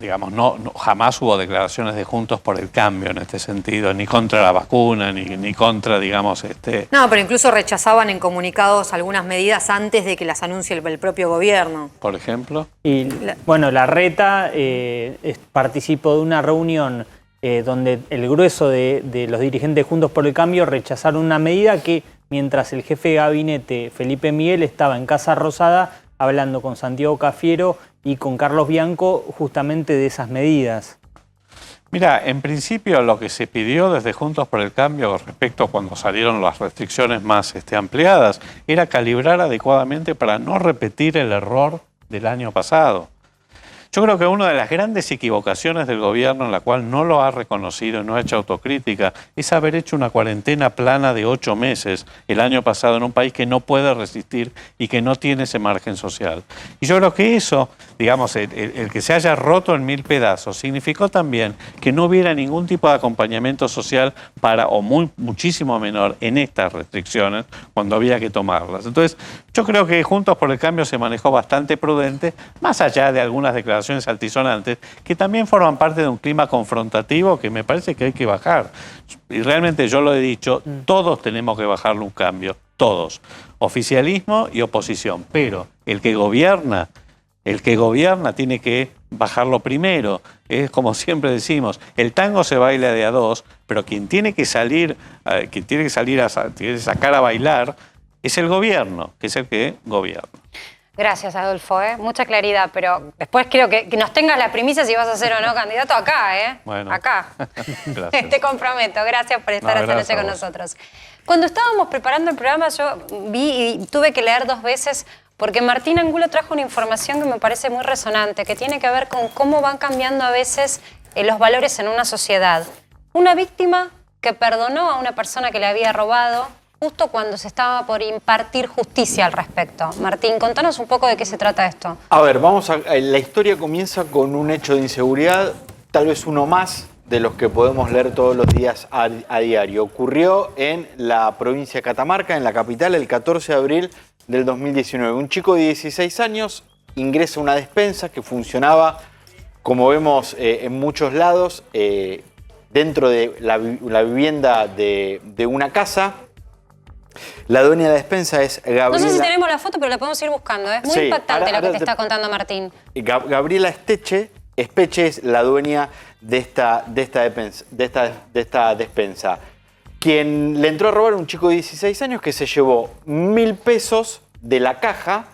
digamos, no, jamás hubo declaraciones de Juntos por el Cambio en este sentido, ni contra la vacuna, ni contra, digamos, No, pero incluso rechazaban en comunicados algunas medidas antes de que las anuncie el propio gobierno. Por ejemplo. Y bueno, Larreta participó de una reunión donde el grueso de los dirigentes de Juntos por el Cambio rechazaron una medida que, mientras el jefe de gabinete, Felipe Miguel, estaba en Casa Rosada hablando con Santiago Cafiero y con Carlos Bianco justamente de esas medidas. Mira, en principio lo que se pidió desde Juntos por el Cambio respecto a cuando salieron las restricciones más ampliadas era calibrar adecuadamente para no repetir el error del año pasado. Yo creo que una de las grandes equivocaciones del gobierno, en la cual no lo ha reconocido y no ha hecho autocrítica, es haber hecho una cuarentena plana de 8 meses el año pasado en un país que no puede resistir y que no tiene ese margen social. Y yo creo que eso, digamos, el que se haya roto en 1000 pedazos, significó también que no hubiera ningún tipo de acompañamiento social muchísimo menor en estas restricciones cuando había que tomarlas. Entonces, yo creo que Juntos por el Cambio se manejó bastante prudente, más allá de algunas declaraciones altisonantes, que también forman parte de un clima confrontativo que me parece que hay que bajar. Y realmente yo lo he dicho, todos tenemos que bajarle un cambio, todos. Oficialismo y oposición. Pero el que gobierna tiene que bajarlo primero. Es como siempre decimos, el tango se baila de a dos, pero quien tiene que salir a sacar a bailar es el gobierno, que es el que gobierna. Gracias, Adolfo, mucha claridad, pero después quiero que nos tengas la primicia si vas a ser o no candidato acá, Bueno. Acá. Gracias. Te comprometo, gracias por estar esta noche con nosotros. Cuando estábamos preparando el programa, yo vi y tuve que leer 2 veces porque Martín Angulo trajo una información que me parece muy resonante, que tiene que ver con cómo van cambiando a veces los valores en una sociedad. Una víctima que perdonó a una persona que le había robado justo cuando se estaba por impartir justicia al respecto. Martín, contanos un poco de qué se trata esto. A ver, la historia comienza con un hecho de inseguridad, tal vez uno más de los que podemos leer todos los días a diario. Ocurrió en la provincia de Catamarca, en la capital, el 14 de abril del 2019. Un chico de 16 años ingresa a una despensa que funcionaba, como vemos en muchos lados, dentro de la vivienda de una casa. La dueña de la despensa es Gabriela. No sé si tenemos la foto, pero la podemos ir buscando. Es muy impactante lo que te está contando Martín. Gabriela Espeche es la dueña de esta despensa. Quien le entró a robar a un chico de 16 años que se llevó 1.000 pesos de la caja.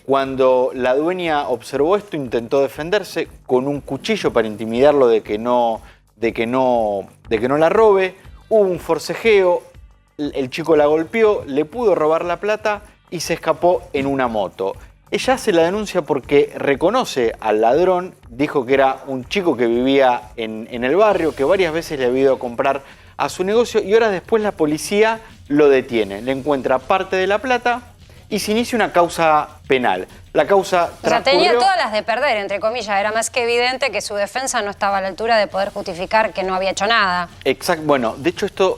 Cuando la dueña observó esto, intentó defenderse con un cuchillo para intimidarlo de que no la robe. Hubo un forcejeo. El chico la golpeó, le pudo robar la plata y se escapó en una moto. Ella hace la denuncia porque reconoce al ladrón, dijo que era un chico que vivía en el barrio, que varias veces le había ido a comprar a su negocio y horas después la policía lo detiene. Le encuentra parte de la plata y se inicia una causa penal. La causa transcurrió... O sea, tenía todas las de perder, entre comillas. Era más que evidente que su defensa no estaba a la altura de poder justificar que no había hecho nada. Exacto. Bueno, de hecho esto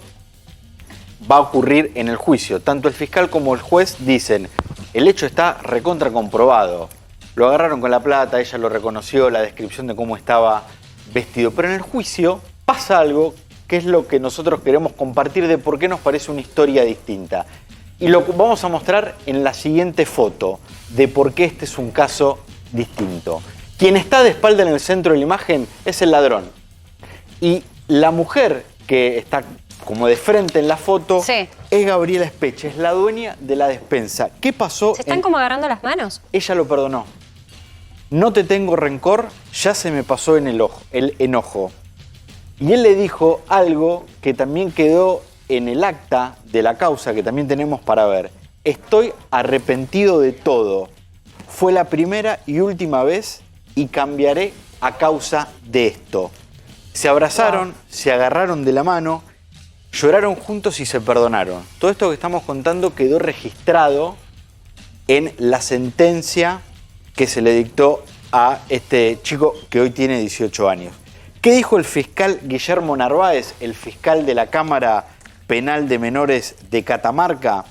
va a ocurrir en el juicio. Tanto el fiscal como el juez dicen, el hecho está recontra comprobado. lo agarraron con la plata, ella lo reconoció, la descripción de cómo estaba vestido. Pero en el juicio pasa algo que es lo que nosotros queremos compartir de por qué nos parece una historia distinta. Y lo vamos a mostrar en la siguiente foto de por qué este es un caso distinto. Quien está de espalda en el centro de la imagen es el ladrón. Y la mujer que está como de frente en la foto es Gabriela Espeche, es la dueña de la despensa. ¿Qué pasó? ¿Se están como agarrando las manos? Ella lo perdonó. No te tengo rencor, ya se me pasó el enojo. Y él le dijo algo que también quedó en el acta de la causa, que también tenemos para ver. Estoy arrepentido de todo. Fue la primera y última vez y cambiaré a causa de esto. Se abrazaron, se agarraron de la mano, lloraron juntos y se perdonaron. Todo esto que estamos contando quedó registrado en la sentencia que se le dictó a este chico que hoy tiene 18 años. ¿Qué dijo el fiscal Guillermo Narváez, el fiscal de la Cámara Penal de Menores de Catamarca?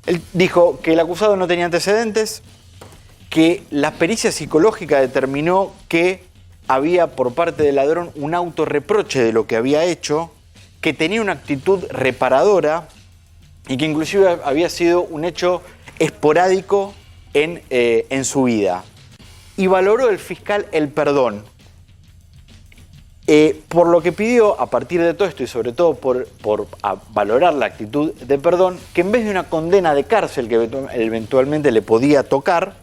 Él dijo que el acusado no tenía antecedentes, que la pericia psicológica determinó que había por parte del ladrón un autorreproche de lo que había hecho, que tenía una actitud reparadora y que inclusive había sido un hecho esporádico en su vida. Y valoró el fiscal el perdón. Por lo que pidió, a partir de todo esto y sobre todo por valorar la actitud de perdón, que en vez de una condena de cárcel que eventualmente le podía tocar,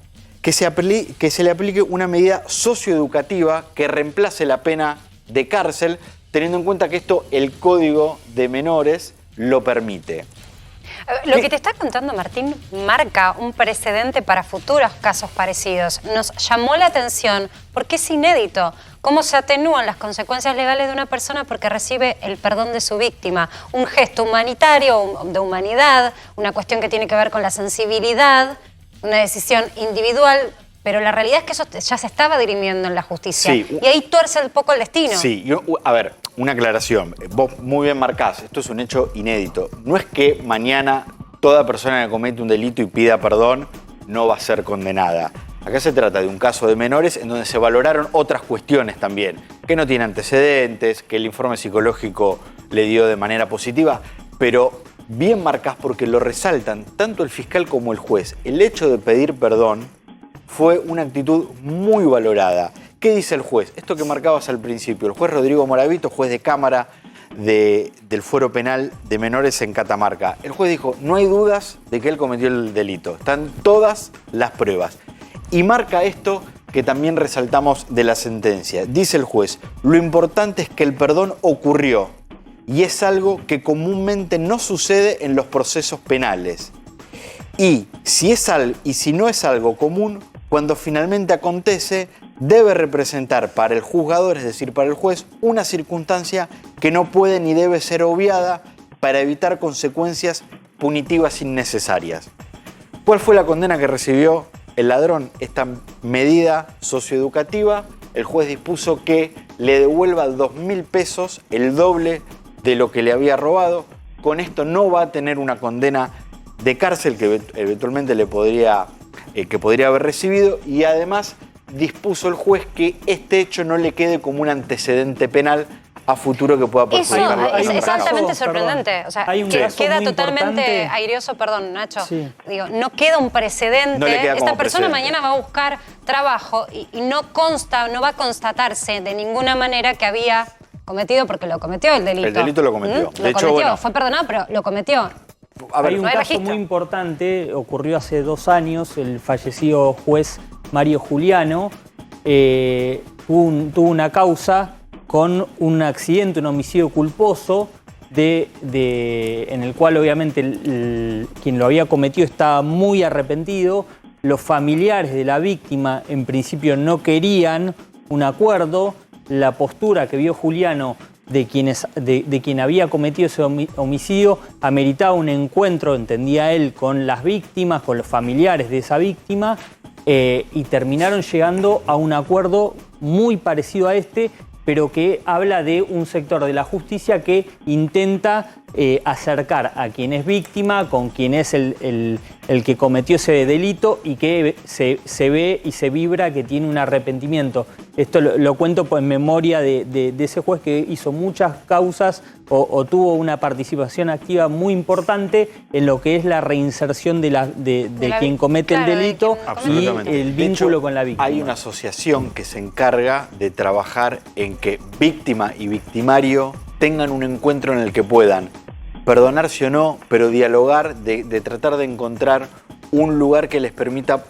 que se le aplique una medida socioeducativa que reemplace la pena de cárcel, teniendo en cuenta que esto el Código de Menores lo permite. Lo que te está contando Martín marca un precedente para futuros casos parecidos. Nos llamó la atención porque es inédito cómo se atenúan las consecuencias legales de una persona porque recibe el perdón de su víctima. Un gesto humanitario, de humanidad, una cuestión que tiene que ver con la sensibilidad, una decisión individual, pero la realidad es que eso ya se estaba dirimiendo en la justicia. Sí. Y ahí tuerce un poco el destino. Sí, a ver, una aclaración. Vos muy bien marcás, esto es un hecho inédito. No es que mañana toda persona que comete un delito y pida perdón no va a ser condenada. Acá se trata de un caso de menores en donde se valoraron otras cuestiones también. Que no tiene antecedentes, que el informe psicológico le dio de manera positiva, pero bien marcás porque lo resaltan tanto el fiscal como el juez. El hecho de pedir perdón fue una actitud muy valorada. ¿Qué dice el juez? Esto que marcabas al principio. El juez Rodrigo Moravito, juez de cámara del Fuero Penal de Menores en Catamarca. El juez dijo, no hay dudas de que él cometió el delito. Están todas las pruebas. Y marca esto que también resaltamos de la sentencia. Dice el juez, lo importante es que el perdón ocurrió y es algo que comúnmente no sucede en los procesos penales. Y si no es algo común, cuando finalmente acontece, debe representar para el juzgador, es decir, para el juez, una circunstancia que no puede ni debe ser obviada para evitar consecuencias punitivas innecesarias. ¿Cuál fue la condena que recibió el ladrón? Esta medida socioeducativa, el juez dispuso que le devuelva 2.000 pesos, el doble de lo que le había robado. Con esto no va a tener una condena de cárcel que eventualmente que podría haber recibido, y además dispuso el juez que este hecho no le quede como un antecedente penal a futuro que pueda perjudicarlo. Eso es altamente sorprendente. Perdón. O sea, Hay un que caso queda muy totalmente importante. airioso, perdón, Nacho. Sí. Digo, no queda un precedente. No le queda como Esta persona precedente. mañana va a buscar trabajo y no va a constatarse de ninguna manera que había cometido, porque lo cometió el delito. El delito lo cometió. Lo De hecho, cometió, bueno. fue perdonado, pero lo cometió. A ver, Hay un no hay caso registro. muy importante, ocurrió hace 2 años, el fallecido juez Mario Juliano tuvo una causa con un accidente, un homicidio culposo, en el cual obviamente quien lo había cometido estaba muy arrepentido. Los familiares de la víctima en principio no querían un acuerdo. La postura que vio Juliano de quien había cometido ese homicidio ameritaba un encuentro, entendía él, con las víctimas, con los familiares de esa víctima, y terminaron llegando a un acuerdo muy parecido a este, pero que habla de un sector de la justicia que intenta acercar a quien es víctima con quien es el que cometió ese delito y que se ve y se vibra que tiene un arrepentimiento. Esto lo cuento en memoria de ese juez que hizo muchas causas o tuvo una participación activa muy importante en lo que es la reinserción de quien comete el delito y el vínculo con la víctima. Hay una asociación que se encarga de trabajar en que víctima y victimario tengan un encuentro en el que puedan perdonarse o no, pero dialogar, de tratar de encontrar un lugar que les permita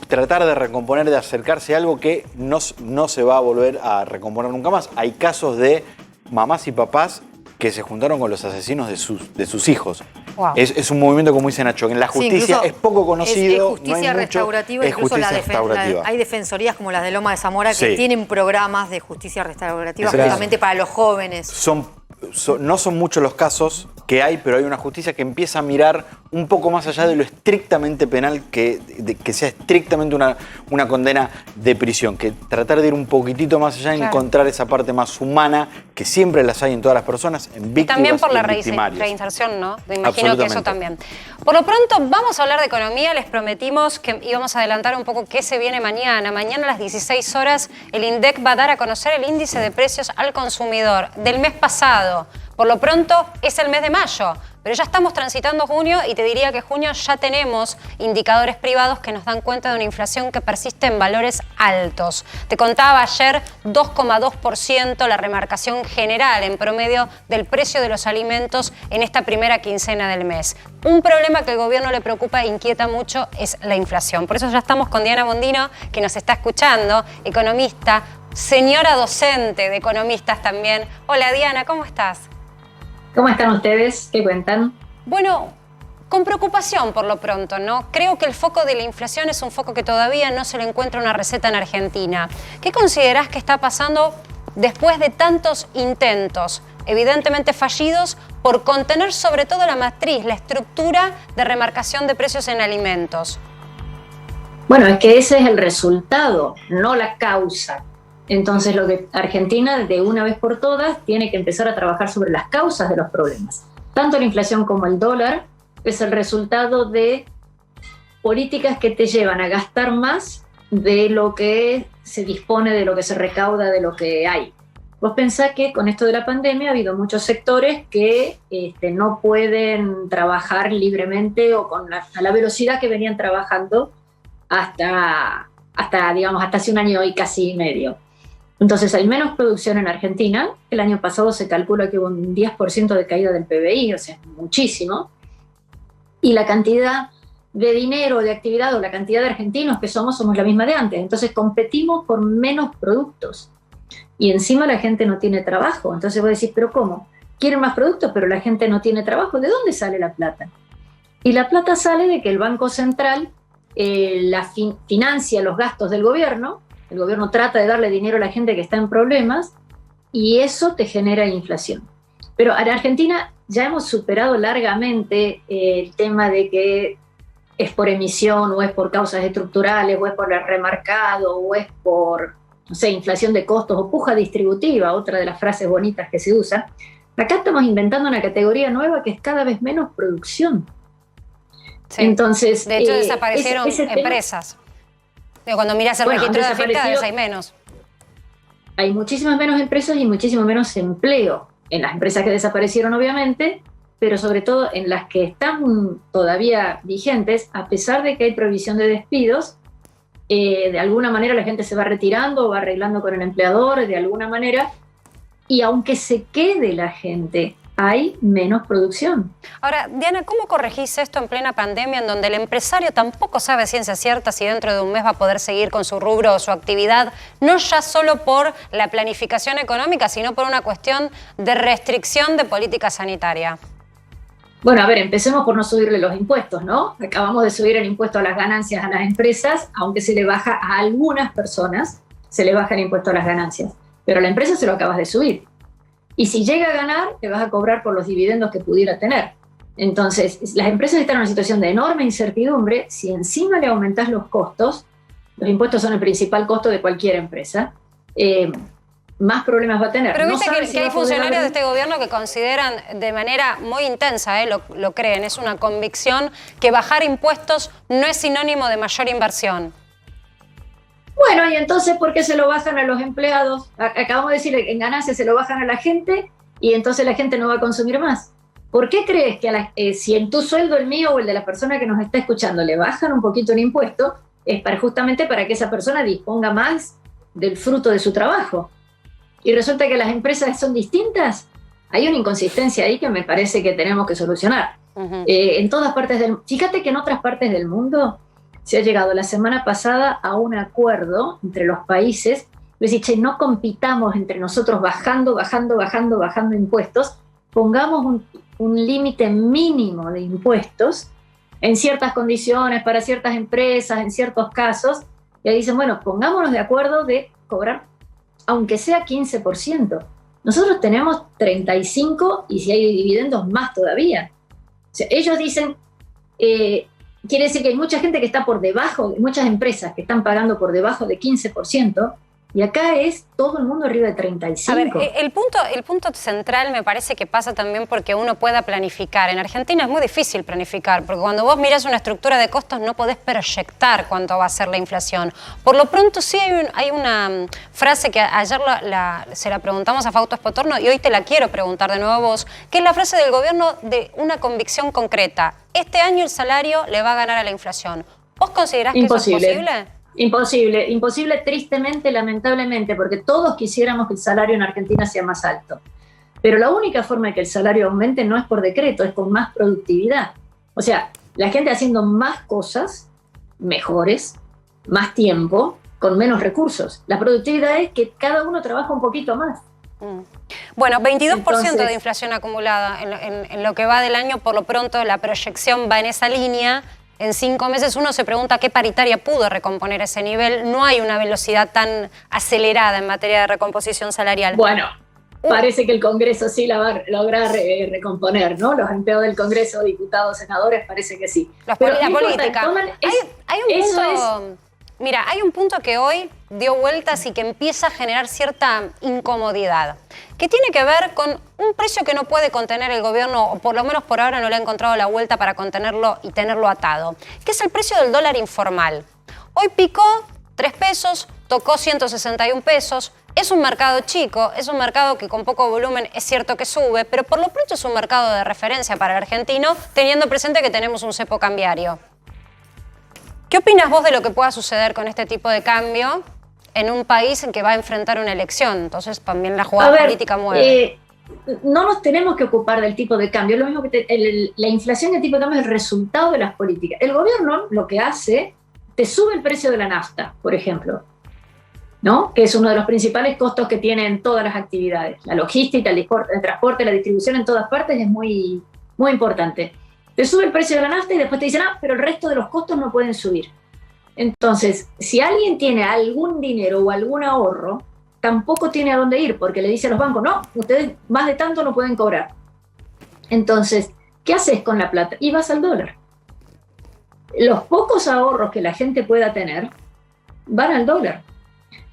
tratar de recomponer, de acercarse a algo que no se va a volver a recomponer nunca más. Hay casos de mamás y papás que se juntaron con los asesinos de sus hijos. Wow. Es un movimiento, como dice Nacho, que en la justicia es poco conocido. Es justicia no hay restaurativa, mucho, incluso es justicia restaurativa. hay defensorías como las de Loma de Zamora que tienen programas de justicia restaurativa Exacto. justamente para los jóvenes. No son muchos los casos que hay, pero hay una justicia que empieza a mirar un poco más allá de lo estrictamente penal, que sea estrictamente una condena de prisión, que tratar de ir un poquitito más allá y encontrar esa parte más humana que siempre las hay en todas las personas, en víctimas y también por la victimarios. reinserción, ¿no? Me imagino que eso también. Por lo pronto, vamos a hablar de economía. Les prometimos que íbamos a adelantar un poco qué se viene mañana. Mañana a las 16 horas el INDEC va a dar a conocer el índice de precios al consumidor del mes pasado. Por lo pronto es el mes de mayo, pero ya estamos transitando junio y te diría que junio ya tenemos indicadores privados que nos dan cuenta de una inflación que persiste en valores altos. Te contaba ayer 2,2% la remarcación general en promedio del precio de los alimentos en esta primera quincena del mes. Un problema que al gobierno le preocupa e inquieta mucho es la inflación. Por eso ya estamos con Diana Mondino, que nos está escuchando, economista, señora docente de economistas también. Hola Diana, ¿cómo estás? ¿Cómo están ustedes? ¿Qué cuentan? Bueno, con preocupación por lo pronto, ¿no? Creo que el foco de la inflación es un foco que todavía no se le encuentra una receta en Argentina. ¿Qué considerás que está pasando después de tantos intentos, evidentemente fallidos, por contener sobre todo la matriz, la estructura de remarcación de precios en alimentos? Bueno, es que ese es el resultado, no la causa. Entonces, lo que Argentina, de una vez por todas, tiene que empezar a trabajar sobre las causas de los problemas. Tanto la inflación como el dólar es el resultado de políticas que te llevan a gastar más de lo que se dispone, de lo que se recauda, de lo que hay. Vos pensás que con esto de la pandemia ha habido muchos sectores que no pueden trabajar libremente o a la velocidad que venían trabajando hasta hace un año y casi medio. Entonces hay menos producción en Argentina. El año pasado se calcula que hubo un 10% de caída del PBI, o sea, muchísimo. Y la cantidad de dinero, de actividad o la cantidad de argentinos que somos la misma de antes. Entonces competimos por menos productos. Y encima la gente no tiene trabajo. Entonces vos decís, ¿pero cómo? Quieren más productos, pero la gente no tiene trabajo. ¿De dónde sale la plata? Y la plata sale de que el Banco Central financia los gastos del gobierno. El gobierno trata de darle dinero a la gente que está en problemas y eso te genera inflación. Pero en Argentina ya hemos superado largamente el tema de que es por emisión o es por causas estructurales o es por el remarcado o es por, inflación de costos o puja distributiva, otra de las frases bonitas que se usa. Acá estamos inventando una categoría nueva que es cada vez menos producción. Sí. Entonces, de hecho, desaparecieron empresas. Cuando miras el registro de afectados hay menos. Hay muchísimas menos empresas y muchísimo menos empleo. En las empresas que desaparecieron, obviamente, pero sobre todo en las que están todavía vigentes, a pesar de que hay prohibición de despidos, de alguna manera la gente se va retirando o va arreglando con el empleador, de alguna manera, y aunque se quede la gente, hay menos producción. Ahora, Diana, ¿cómo corregís esto en plena pandemia en donde el empresario tampoco sabe a ciencia cierta si dentro de un mes va a poder seguir con su rubro o su actividad, no ya solo por la planificación económica, sino por una cuestión de restricción de política sanitaria? Bueno, a ver, empecemos por no subirle los impuestos, ¿no? Acabamos de subir el impuesto a las ganancias a las empresas, aunque se le baja a algunas personas, se le baja el impuesto a las ganancias, pero a la empresa se lo acabas de subir. Y si llega a ganar, te vas a cobrar por los dividendos que pudiera tener. Entonces, las empresas están en una situación de enorme incertidumbre. Si encima le aumentás los costos, los impuestos son el principal costo de cualquier empresa, más problemas va a tener. Pero No viste sabe que, si que va hay a poder funcionarios de abrir. este gobierno que consideran de manera muy intensa, lo creen, es una convicción, que bajar impuestos no es sinónimo de mayor inversión. Bueno, y entonces, ¿por qué se lo bajan a los empleados? Acabamos de decir, en ganancias se lo bajan a la gente y entonces la gente no va a consumir más. ¿Por qué crees que si en tu sueldo, el mío o el de la persona que nos está escuchando, le bajan un poquito el impuesto, es justamente para que esa persona disponga más del fruto de su trabajo? Y resulta que las empresas son distintas. Hay una inconsistencia ahí que me parece que tenemos que solucionar. En todas partes fíjate que en otras partes del mundo se ha llegado la semana pasada a un acuerdo entre los países. Es decir, che, no compitamos entre nosotros bajando impuestos, pongamos un límite mínimo de impuestos en ciertas condiciones, para ciertas empresas, en ciertos casos, y ahí dicen, bueno, pongámonos de acuerdo de cobrar, aunque sea 15%. Nosotros tenemos 35% y si hay dividendos más todavía. O sea, ellos dicen, quiere decir que hay mucha gente que está por debajo, muchas empresas que están pagando por debajo de 15%, y acá es todo el mundo arriba de 35%. A ver, el punto central me parece que pasa también porque uno pueda planificar. En Argentina es muy difícil planificar, porque cuando vos mirás una estructura de costos no podés proyectar cuánto va a ser la inflación. Por lo pronto sí hay una frase que ayer se la preguntamos a Fausto Espotorno y hoy te la quiero preguntar de nuevo a vos, que es la frase del gobierno de una convicción concreta. Este año el salario le va a ganar a la inflación. ¿Vos considerás que eso es posible? Imposible, tristemente, lamentablemente, porque todos quisiéramos que el salario en Argentina sea más alto. Pero la única forma de que el salario aumente no es por decreto, es con más productividad. O sea, la gente haciendo más cosas, mejores, más tiempo, con menos recursos. La productividad es que cada uno trabaja un poquito más. Bueno, 22% Entonces, de inflación acumulada en lo que va del año, por lo pronto la proyección va en esa línea. En 5 meses uno se pregunta qué paritaria pudo recomponer ese nivel. No hay una velocidad tan acelerada en materia de recomposición salarial. Bueno, parece que el Congreso sí la va a lograr recomponer, ¿no? Los empleados del Congreso, diputados, senadores, parece que sí. La política. Hay un punto... Mira, hay un punto que hoy dio vueltas y que empieza a generar cierta incomodidad, que tiene que ver con un precio que no puede contener el gobierno, o por lo menos por ahora no le ha encontrado la vuelta para contenerlo y tenerlo atado, que es el precio del dólar informal. Hoy picó 3 pesos, tocó 161 pesos, es un mercado chico, es un mercado que con poco volumen es cierto que sube, pero por lo pronto es un mercado de referencia para el argentino, teniendo presente que tenemos un cepo cambiario. ¿Qué opinas vos de lo que pueda suceder con este tipo de cambio en un país en que va a enfrentar una elección? Entonces también la jugada política mueve. No nos tenemos que ocupar del tipo de cambio. Es lo mismo que la inflación y el tipo de cambio es el resultado de las políticas. El gobierno lo que hace, te sube el precio de la nafta, por ejemplo, ¿no? Que es uno de los principales costos que tienen todas las actividades. La logística, el transporte, la distribución en todas partes es muy, muy importante. Te sube el precio de la nafta y después te dicen, pero el resto de los costos no pueden subir. Entonces, si alguien tiene algún dinero o algún ahorro, tampoco tiene a dónde ir, porque le dice a los bancos, no, ustedes más de tanto no pueden cobrar. Entonces, ¿qué haces con la plata? Y vas al dólar. Los pocos ahorros que la gente pueda tener van al dólar.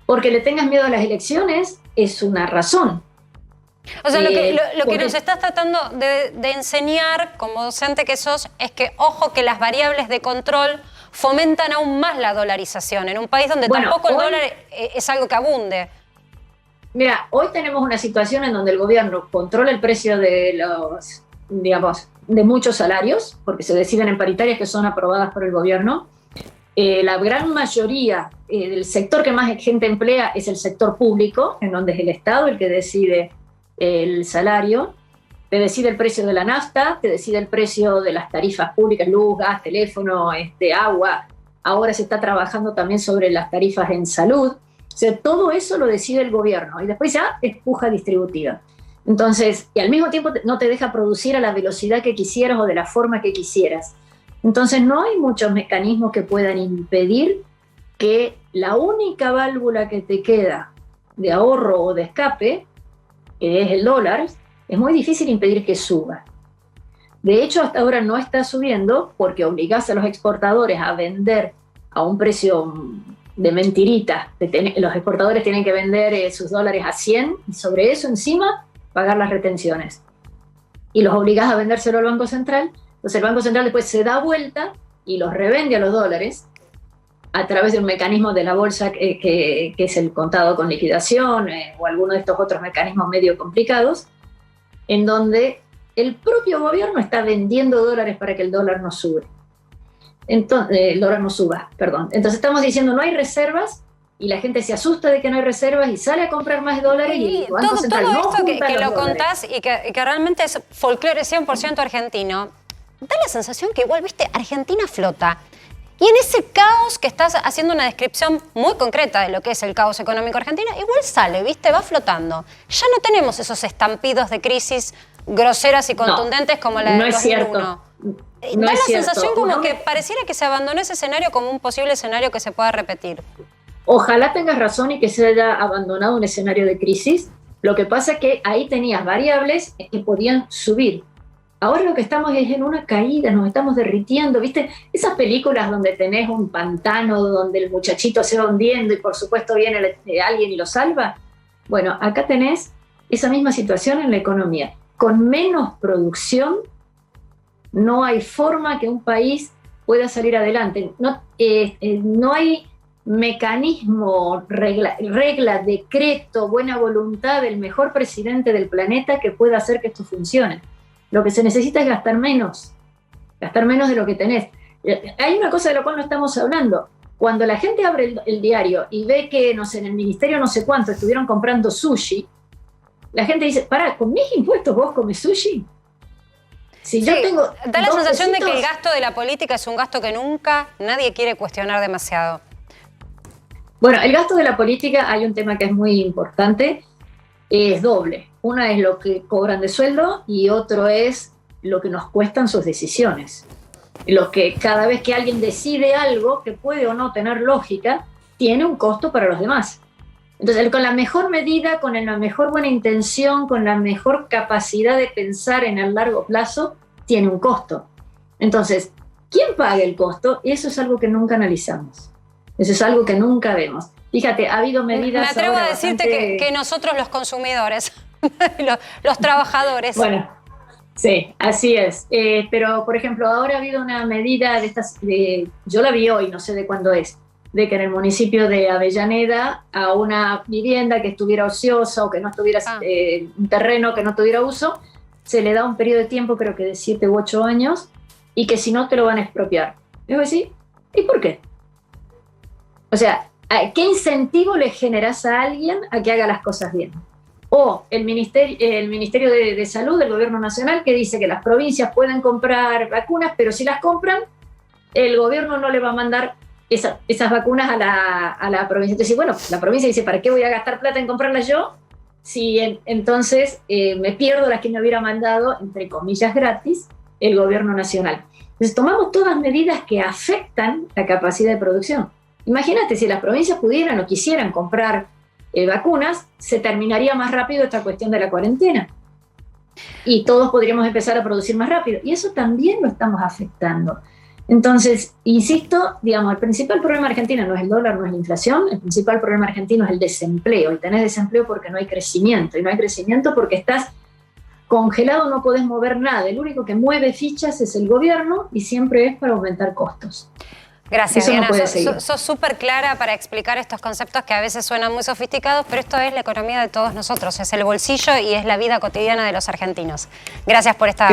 Porque le tengas miedo a las elecciones es una razón. O sea, lo que nos estás tratando de enseñar como docente que sos es que, ojo, que las variables de control fomentan aún más la dolarización en un país donde tampoco el dólar es algo que abunde. Mira, hoy tenemos una situación en donde el gobierno controla el precio de los, digamos, de muchos salarios, porque se deciden en paritarias que son aprobadas por el gobierno. La gran mayoría del sector que más gente emplea es el sector público, en donde es el Estado el que decide el salario, te decide el precio de la nafta, te decide el precio de las tarifas públicas, luz, gas, teléfono, agua. Ahora se está trabajando también sobre las tarifas en salud. O sea, todo eso lo decide el gobierno y después ya es puja distributiva. Entonces, y al mismo tiempo no te deja producir a la velocidad que quisieras o de la forma que quisieras. Entonces, no hay muchos mecanismos que puedan impedir que la única válvula que te queda de ahorro o de escape, que es el dólar, es muy difícil impedir que suba. De hecho, hasta ahora no está subiendo porque obligás a los exportadores a vender a un precio de mentirita. Los exportadores tienen que vender sus dólares a 100 y sobre eso encima pagar las retenciones. Y los obligás a vendérselo al Banco Central. Entonces el Banco Central después se da vuelta y los revende a los dólares a través de un mecanismo de la bolsa que es el contado con liquidación o alguno de estos otros mecanismos medio complicados, en donde el propio gobierno está vendiendo dólares para que el dólar no sube. Entonces, el dólar no suba, perdón. Entonces estamos diciendo no hay reservas y la gente se asusta de que no hay reservas y sale a comprar más dólares y el Banco Central no todo esto que lo dólares. contás y que realmente es folclore 100% argentino, da la sensación que igual, viste, Argentina flota. Y en ese caos que estás haciendo una descripción muy concreta de lo que es el caos económico argentino, igual sale, viste, va flotando. Ya no tenemos esos estampidos de crisis groseras y contundentes como la del 2001. Da la sensación como que pareciera que se abandonó ese escenario como un posible escenario que se pueda repetir. Ojalá tengas razón y que se haya abandonado un escenario de crisis. Lo que pasa es que ahí tenías variables que podían subir. Ahora lo que estamos es en una caída, nos estamos derritiendo, ¿viste? Esas películas donde tenés un pantano, donde el muchachito se va hundiendo y por supuesto viene alguien y lo salva. Bueno, acá tenés esa misma situación en la economía. Con menos producción no hay forma que un país pueda salir adelante. No hay mecanismo, regla, decreto, buena voluntad del mejor presidente del planeta que pueda hacer que esto funcione. Lo que se necesita es gastar menos de lo que tenés. Hay una cosa de la cual no estamos hablando. Cuando la gente abre el diario y ve que, no sé, en el ministerio no sé cuánto estuvieron comprando sushi, la gente dice, pará, ¿con mis impuestos vos comes sushi? Si yo tengo da la sensación de que el gasto de la política es un gasto que nunca nadie quiere cuestionar demasiado. Bueno, el gasto de la política, hay un tema que es muy importante, es doble. Una es lo que cobran de sueldo y otro es lo que nos cuestan sus decisiones. Lo que cada vez que alguien decide algo que puede o no tener lógica, tiene un costo para los demás. Entonces, con la mejor medida, con la mejor buena intención, con la mejor capacidad de pensar en el largo plazo, tiene un costo. Entonces, ¿quién paga el costo? Eso es algo que nunca analizamos. Eso es algo que nunca vemos. Fíjate, ha habido medidas. Me atrevo a decirte que nosotros los consumidores, los trabajadores. Bueno, sí, así es. Pero, por ejemplo, ahora ha habido una medida de estas, yo la vi hoy, no sé de cuándo es, de que en el municipio de Avellaneda a una vivienda que estuviera ociosa o que no estuviera un terreno que no tuviera uso, se le da un periodo de tiempo, creo que de 7 u 8 años, y que si no te lo van a expropiar. Yo decía, ¿y por qué? O sea, ¿qué incentivo le generas a alguien a que haga las cosas bien? O el Ministerio de Salud del Gobierno Nacional que dice que las provincias pueden comprar vacunas, pero si las compran, el gobierno no le va a mandar esas vacunas a la provincia. Entonces, bueno, la provincia dice, ¿para qué voy a gastar plata en comprarlas yo? Si entonces me pierdo las que me hubiera mandado, entre comillas, gratis, el Gobierno Nacional. Entonces tomamos todas medidas que afectan la capacidad de producción. Imagínate, si las provincias pudieran o quisieran comprar vacunas, se terminaría más rápido esta cuestión de la cuarentena. Y todos podríamos empezar a producir más rápido. Y eso también lo estamos afectando. Entonces, insisto, digamos, el principal problema argentino no es el dólar, no es la inflación, el principal problema argentino es el desempleo. Y tenés desempleo porque no hay crecimiento. Y no hay crecimiento porque estás congelado, no podés mover nada. El único que mueve fichas es el gobierno y siempre es para aumentar costos. Gracias, Diana. Sos súper clara para explicar estos conceptos que a veces suenan muy sofisticados, pero esto es la economía de todos nosotros, es el bolsillo y es la vida cotidiana de los argentinos. Gracias por esta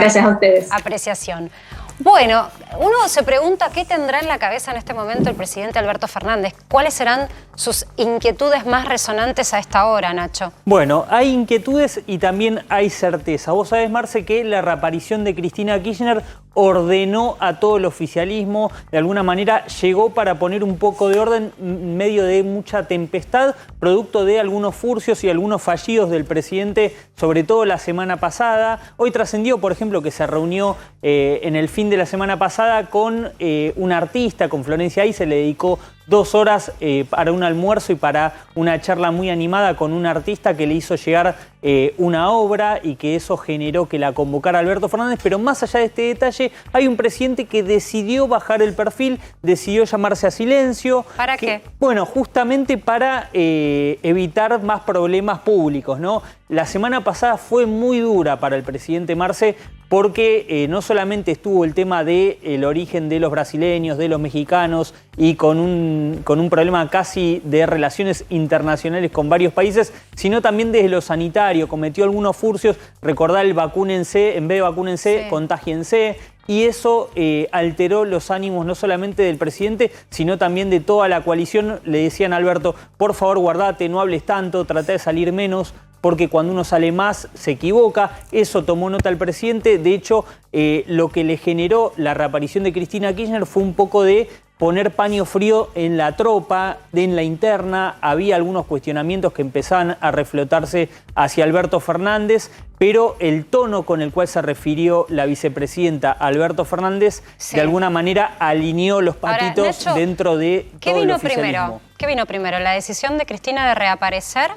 apreciación. Bueno, uno se pregunta qué tendrá en la cabeza en este momento el presidente Alberto Fernández. ¿Cuáles serán sus inquietudes más resonantes a esta hora, Nacho? Bueno, hay inquietudes y también hay certeza. Vos sabés, Marce, que la reaparición de Cristina Kirchner ordenó a todo el oficialismo, de alguna manera llegó para poner un poco de orden en medio de mucha tempestad, producto de algunos furcios y algunos fallidos del presidente, sobre todo la semana pasada. Hoy trascendió, por ejemplo, que se reunió en el fin de la semana pasada con un artista, con Florencia Ahí, se le dedicó 2 horas para un almuerzo y para una charla muy animada con un artista que le hizo llegar una obra y que eso generó que la convocara Alberto Fernández. Pero más allá de este detalle, hay un presidente que decidió bajar el perfil, decidió llamarse a silencio. ¿Para qué? Bueno, justamente para evitar más problemas públicos, ¿no? La semana pasada fue muy dura para el presidente Marce porque no solamente estuvo el tema del origen de los brasileños, de los mexicanos y con un problema casi de relaciones internacionales con varios países, sino también desde lo sanitario. Cometió algunos furcios, recordar el vacúnense, en vez de vacúnense, contágiense. Y eso alteró los ánimos no solamente del presidente, sino también de toda la coalición. Le decían a Alberto, por favor guardate, no hables tanto, trata de salir menos, porque cuando uno sale más se equivoca. Eso tomó nota el presidente. De hecho, lo que le generó la reaparición de Cristina Kirchner fue un poco de poner paño frío en la tropa, en la interna. Había algunos cuestionamientos que empezaban a reflotarse hacia Alberto Fernández, pero el tono con el cual se refirió la vicepresidenta Alberto Fernández, de alguna manera alineó los patitos. Ahora, Nacho, dentro de todo el oficialismo. ¿Qué vino primero? ¿La decisión de Cristina de reaparecer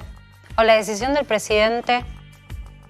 o la decisión del presidente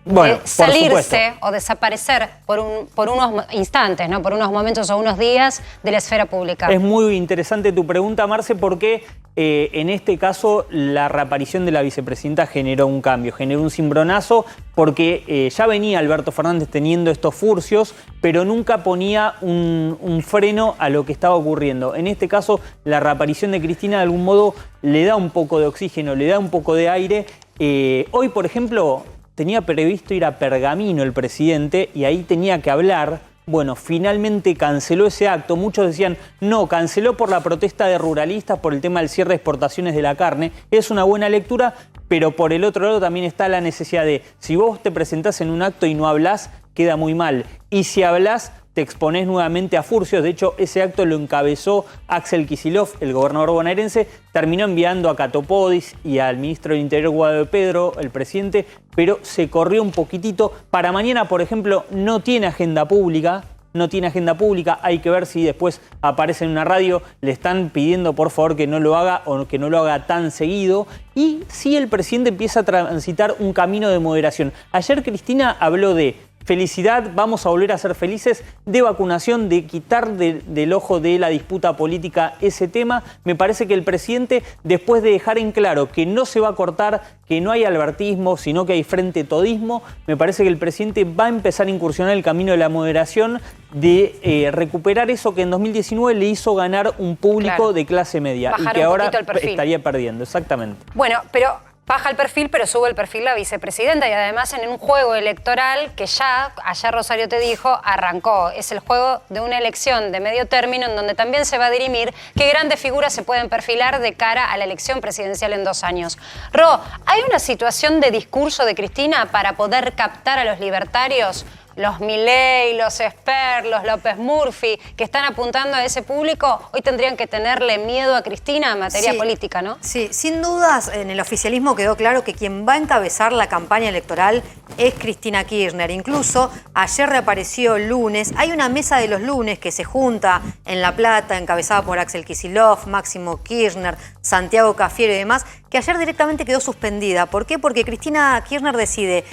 de salirse o desaparecer por unos instantes, ¿no? Por unos momentos o unos días de la esfera pública? Es muy interesante tu pregunta, Marce, porque en este caso la reaparición de la vicepresidenta generó un cambio, generó un cimbronazo, porque ya venía Alberto Fernández teniendo estos furcios, pero nunca ponía un freno a lo que estaba ocurriendo. En este caso, la reaparición de Cristina de algún modo le da un poco de oxígeno, le da un poco de aire. Hoy, por ejemplo, tenía previsto ir a Pergamino el presidente y ahí tenía que hablar. Bueno, finalmente canceló ese acto. Muchos decían, no, canceló por la protesta de ruralistas por el tema del cierre de exportaciones de la carne. Es una buena lectura, pero por el otro lado también está la necesidad de, si vos te presentás en un acto y no hablás, queda muy mal. Y si hablás, te exponés nuevamente a furcios. De hecho, ese acto lo encabezó Axel Kicillof, el gobernador bonaerense. Terminó enviando a Catopodis y al ministro del Interior, Guado de Pedro, el presidente, pero se corrió un poquitito. Para mañana, por ejemplo, no tiene agenda pública. No tiene agenda pública, hay que ver si después aparece en una radio, le están pidiendo por favor que no lo haga o que no lo haga tan seguido. Y si el presidente empieza a transitar un camino de moderación. Ayer Cristina habló de felicidad, vamos a volver a ser felices, de vacunación, de quitar del ojo de la disputa política ese tema. Me parece que el presidente, después de dejar en claro que no se va a cortar, que no hay albertismo, sino que hay frente todismo, me parece que el presidente va a empezar a incursionar el camino de la moderación, de recuperar eso que en 2019 le hizo ganar un público de clase media. Bajar y que ahora perfil. Estaría perdiendo, exactamente. Bueno, pero baja el perfil, pero sube el perfil la vicepresidenta y además en un juego electoral que ya, ayer Rosario te dijo, arrancó. Es el juego de una elección de medio término en donde también se va a dirimir qué grandes figuras se pueden perfilar de cara a la elección presidencial en 2 años. Ro, ¿hay una situación de discurso de Cristina para poder captar a los libertarios? Los Milei, los Esper, los López Murphy, que están apuntando a ese público, hoy tendrían que tenerle miedo a Cristina en materia política, ¿no? Sí, sin dudas, en el oficialismo quedó claro que quien va a encabezar la campaña electoral es Cristina Kirchner. Incluso ayer reapareció el lunes. Hay una mesa de los lunes que se junta en La Plata, encabezada por Axel Kicillof, Máximo Kirchner, Santiago Cafiero y demás, que ayer directamente quedó suspendida. ¿Por qué? Porque Cristina Kirchner decide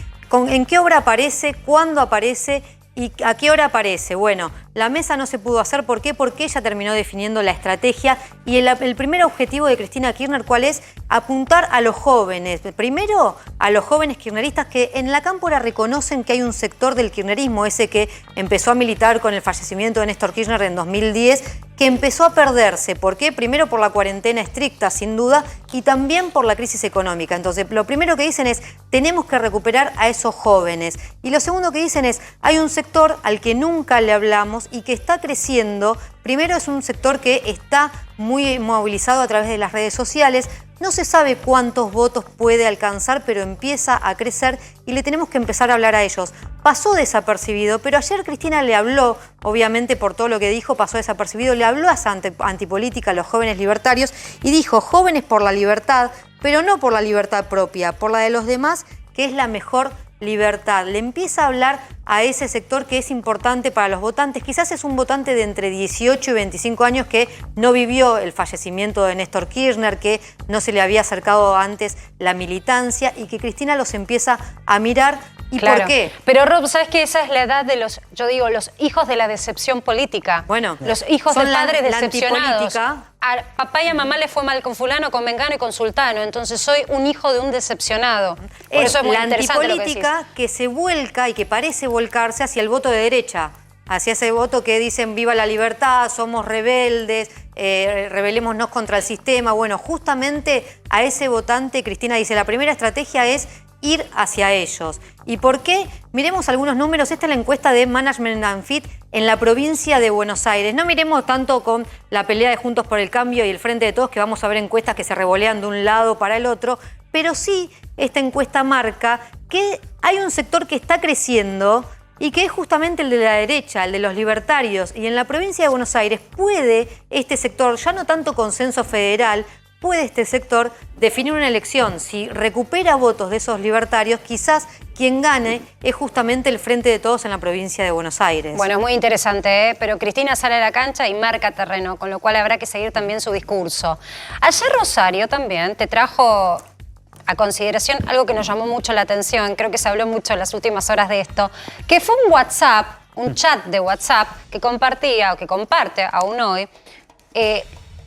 en qué hora aparece, cuándo aparece y a qué hora aparece. Bueno, la mesa no se pudo hacer. ¿Por qué? Porque ella terminó definiendo la estrategia y el primer objetivo de Cristina Kirchner, ¿cuál es? Apuntar a los jóvenes. Primero, a los jóvenes kirchneristas que en la cámpora reconocen que hay un sector del kirchnerismo, ese que empezó a militar con el fallecimiento de Néstor Kirchner en 2010, que empezó a perderse. ¿Por qué? Primero por la cuarentena estricta, sin duda, y también por la crisis económica. Entonces, lo primero que dicen es, tenemos que recuperar a esos jóvenes. Y lo segundo que dicen es, hay un sector al que nunca le hablamos y que está creciendo. Primero es un sector que está muy movilizado a través de las redes sociales. No se sabe cuántos votos puede alcanzar, pero empieza a crecer y le tenemos que empezar a hablar a ellos. Pasó desapercibido, pero ayer Cristina le habló, obviamente por todo lo que dijo, pasó desapercibido, le habló a esa antipolítica, a los jóvenes libertarios, y dijo, jóvenes por la libertad, pero no por la libertad propia, por la de los demás, que es la mejor libertad. Le empieza a hablar a ese sector que es importante para los votantes. Quizás es un votante de entre 18 y 25 años que no vivió el fallecimiento de Néstor Kirchner, que no se le había acercado antes la militancia y que Cristina los empieza a mirar. ¿Y claro. por qué? Pero Rob, ¿sabes qué? Esa es la edad de los, yo digo, los hijos de la decepción política. Bueno, los hijos de padres decepcionados. antipolítica. A papá y a mamá le fue mal con fulano, con mengano y con sultano. Entonces soy un hijo de un decepcionado. Por eso es muy la interesante antipolítica lo que se vuelca y que parece volcarse hacia el voto de derecha. Hacia ese voto que dicen viva la libertad, somos rebeldes, rebelémonos contra el sistema. Bueno, justamente a ese votante, Cristina dice, la primera estrategia es ir hacia ellos. ¿Y por qué? Miremos algunos números. Esta es la encuesta de Management and Fit en la provincia de Buenos Aires. No miremos tanto con la pelea de Juntos por el Cambio y el Frente de Todos, que vamos a ver encuestas que se revolean de un lado para el otro, pero sí esta encuesta marca que hay un sector que está creciendo y que es justamente el de la derecha, el de los libertarios. Y en la provincia de Buenos Aires puede este sector, ya no tanto consenso federal, puede este sector definir una elección. Si recupera votos de esos libertarios, quizás quien gane es justamente el Frente de Todos en la provincia de Buenos Aires. Bueno, es muy interesante, ¿eh? Pero Cristina sale a la cancha y marca terreno, con lo cual habrá que seguir también su discurso. Ayer Rosario también te trajo a consideración algo que nos llamó mucho la atención, creo que se habló mucho en las últimas horas de esto, que fue un WhatsApp, un chat de WhatsApp que compartía o que comparte aún hoy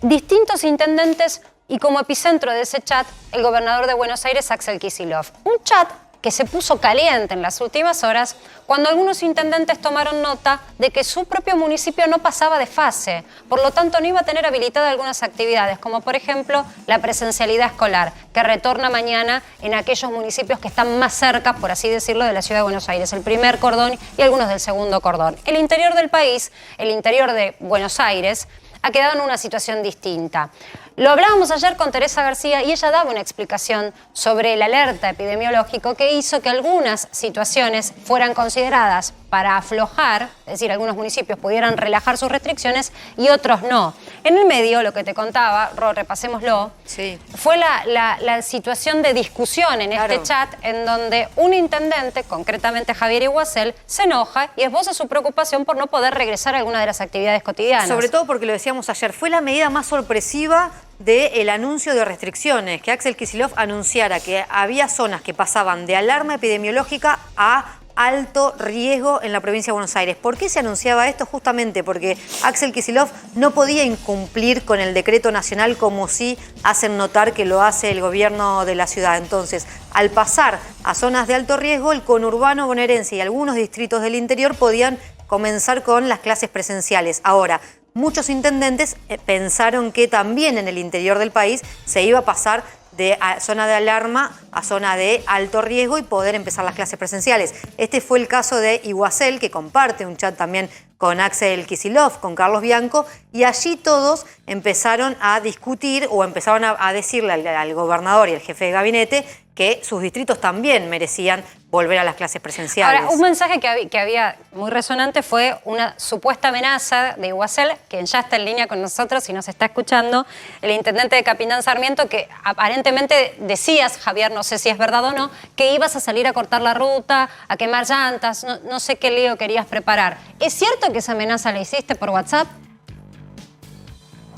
distintos intendentes y como epicentro de ese chat el gobernador de Buenos Aires, Axel Kicillof. Un chat que se puso caliente en las últimas horas cuando algunos intendentes tomaron nota de que su propio municipio no pasaba de fase, por lo tanto no iba a tener habilitadas algunas actividades, como por ejemplo la presencialidad escolar, que retorna mañana en aquellos municipios que están más cerca, por así decirlo, de la ciudad de Buenos Aires, el primer cordón y algunos del segundo cordón. El interior del país, el interior de Buenos Aires, ha quedado en una situación distinta. Lo hablábamos ayer con Teresa García y ella daba una explicación sobre el alerta epidemiológico que hizo que algunas situaciones fueran consideradas para aflojar, es decir, algunos municipios pudieran relajar sus restricciones y otros no. En el medio, lo que te contaba, Ro, repasémoslo, sí, fue la situación de discusión en este chat en donde un intendente, concretamente Javier Iguacel, se enoja y esboza su preocupación por no poder regresar a alguna de las actividades cotidianas. Sobre todo porque lo decíamos ayer, fue la medida más sorpresiva del anuncio de restricciones, que Axel Kicillof anunciara que había zonas que pasaban de alarma epidemiológica a alto riesgo en la provincia de Buenos Aires. ¿Por qué se anunciaba esto? Justamente porque Axel Kicillof no podía incumplir con el decreto nacional como sí hacen notar que lo hace el gobierno de la ciudad. Entonces, al pasar a zonas de alto riesgo, el conurbano bonaerense y algunos distritos del interior podían comenzar con las clases presenciales. Ahora, muchos intendentes pensaron que también en el interior del país se iba a pasar de zona de alarma a zona de alto riesgo y poder empezar las clases presenciales. Este fue el caso de Iguacel, que comparte un chat también con Axel Kicillof, con Carlos Bianco, y allí todos empezaron a discutir o empezaron a decirle al gobernador y al jefe de gabinete que sus distritos también merecían volver a las clases presenciales. Ahora, un mensaje que había muy resonante fue una supuesta amenaza de Iguacel, quien ya está en línea con nosotros y nos está escuchando, el intendente de Capitán Sarmiento, que aparentemente decías, Javier, no sé si es verdad o no, que ibas a salir a cortar la ruta, a quemar llantas, no sé qué lío querías preparar. ¿Es cierto que esa amenaza la hiciste por WhatsApp?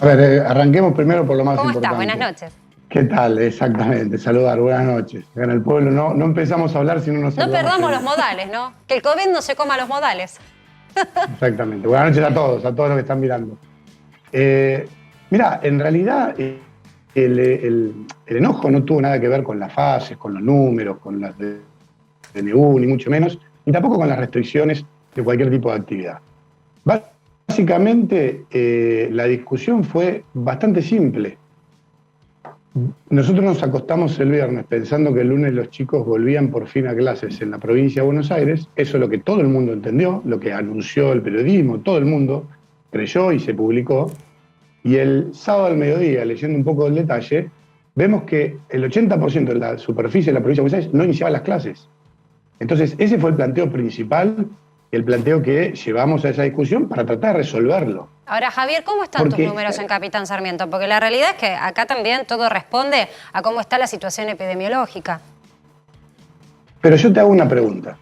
A ver, arranquemos primero por lo más importante. ¿Cómo está? Buenas noches. ¿Qué tal? Exactamente, saludar, buenas noches. En el pueblo no empezamos a hablar si no nos saludamos. No perdamos los modales, ¿no? Que el COVID no se coma los modales. Exactamente. Buenas noches a todos los que están mirando. Mirá, en realidad el enojo no tuvo nada que ver con las fases, con los números, con las de DNU, ni mucho menos, ni tampoco con las restricciones de cualquier tipo de actividad. Básicamente, la discusión fue bastante simple. Nosotros nos acostamos el viernes pensando que el lunes los chicos volvían por fin a clases en la provincia de Buenos Aires. Eso es lo que todo el mundo entendió, lo que anunció el periodismo, todo el mundo creyó y se publicó. Y el sábado al mediodía, leyendo un poco del detalle, vemos que el 80% de la superficie de la provincia de Buenos Aires no iniciaba las clases. Entonces, ese fue el planteo principal, el planteo que llevamos a esa discusión para tratar de resolverlo. Ahora, Javier, ¿cómo están tus números en Capitán Sarmiento? Porque la realidad es que acá también todo responde a cómo está la situación epidemiológica. Pero yo te hago una pregunta.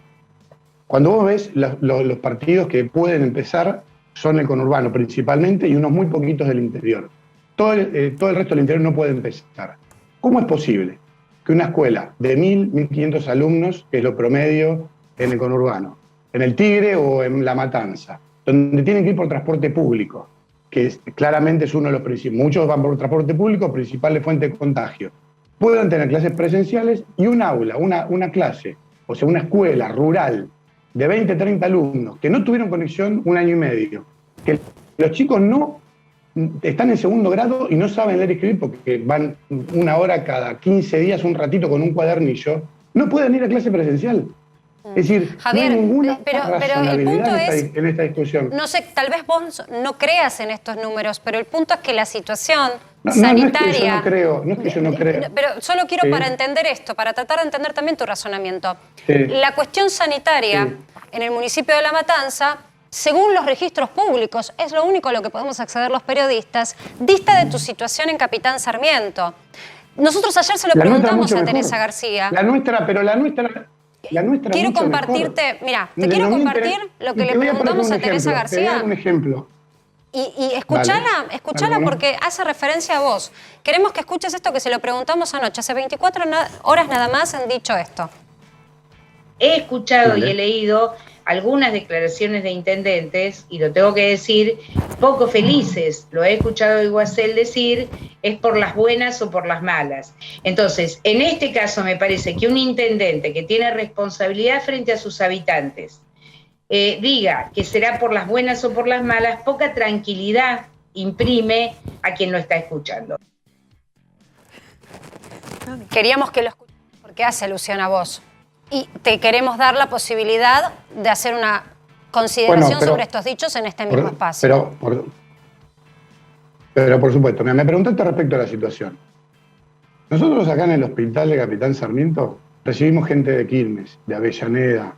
Cuando vos ves los partidos que pueden empezar son el conurbano principalmente y unos muy poquitos del interior. Todo el resto del interior no puede empezar. ¿Cómo es posible que una escuela de 1.000, 1.500 alumnos, que es lo promedio en el conurbano, en el Tigre o en La Matanza, donde tienen que ir por transporte público, que claramente es uno de los principales, muchos van por transporte público, principal fuente de contagio, puedan tener clases presenciales y un aula, una clase, o sea, una escuela rural de 20, 30 alumnos que no tuvieron conexión 1 año y medio, que los chicos no están en segundo grado y no saben leer y escribir porque van 1 hora cada 15 días, un ratito con un cuadernillo, no pueden ir a clase presencial. Es decir, Javier, no hay ninguna pero el punto en esta discusión. No sé, tal vez vos no creas en estos números, pero el punto es que la situación sanitaria... No es que yo no creo. Pero solo quiero para entender esto, para tratar de entender también tu razonamiento. La cuestión sanitaria en el municipio de La Matanza, según los registros públicos, es lo único a lo que podemos acceder los periodistas, dista de tu situación en Capitán Sarmiento. Nosotros ayer se lo preguntamos a Teresa García. La nuestra quiero compartirte, mira, te quiero compartir lo que le preguntamos a Teresa García. Te voy a dar un ejemplo. Y escuchala porque hace referencia a vos. Queremos que escuches esto que se lo preguntamos anoche. Hace 24 horas nada más han dicho esto. He escuchado y he leído algunas declaraciones de intendentes, y lo tengo que decir, poco felices. Lo he escuchado a Iguacel decir, es por las buenas o por las malas. Entonces, en este caso me parece que un intendente que tiene responsabilidad frente a sus habitantes, diga que será por las buenas o por las malas, poca tranquilidad imprime a quien lo está escuchando. Queríamos que lo escuches porque hace alusión a vos. Y te queremos dar la posibilidad de hacer una consideración sobre estos dichos en este mismo espacio. Pero por supuesto, me preguntaste respecto a la situación. Nosotros acá en el hospital de Capitán Sarmiento recibimos gente de Quilmes, de Avellaneda,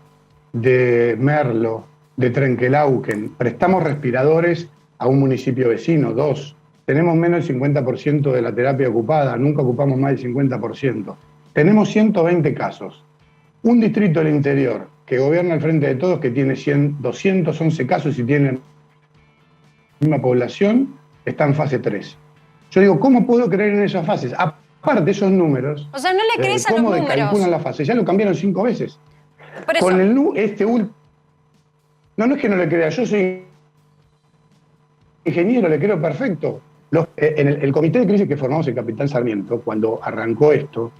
de Merlo, de Trenquelauquen. Prestamos respiradores a un municipio vecino, 2. Tenemos menos del 50% de la terapia ocupada, nunca ocupamos más del 50%. Tenemos 120 casos. Un distrito del interior que gobierna al Frente de Todos, que tiene 211 casos y tiene la misma población, está en fase 3. Yo digo, ¿cómo puedo creer en esas fases? Aparte de esos números, o sea, no le crees a los números. ¿Cómo calculan la fase? Ya lo cambiaron 5 veces. Por eso. Con no es que no le crea, yo soy ingeniero, le creo perfecto. En el comité de crisis que formamos en Capitán Sarmiento, cuando arrancó esto,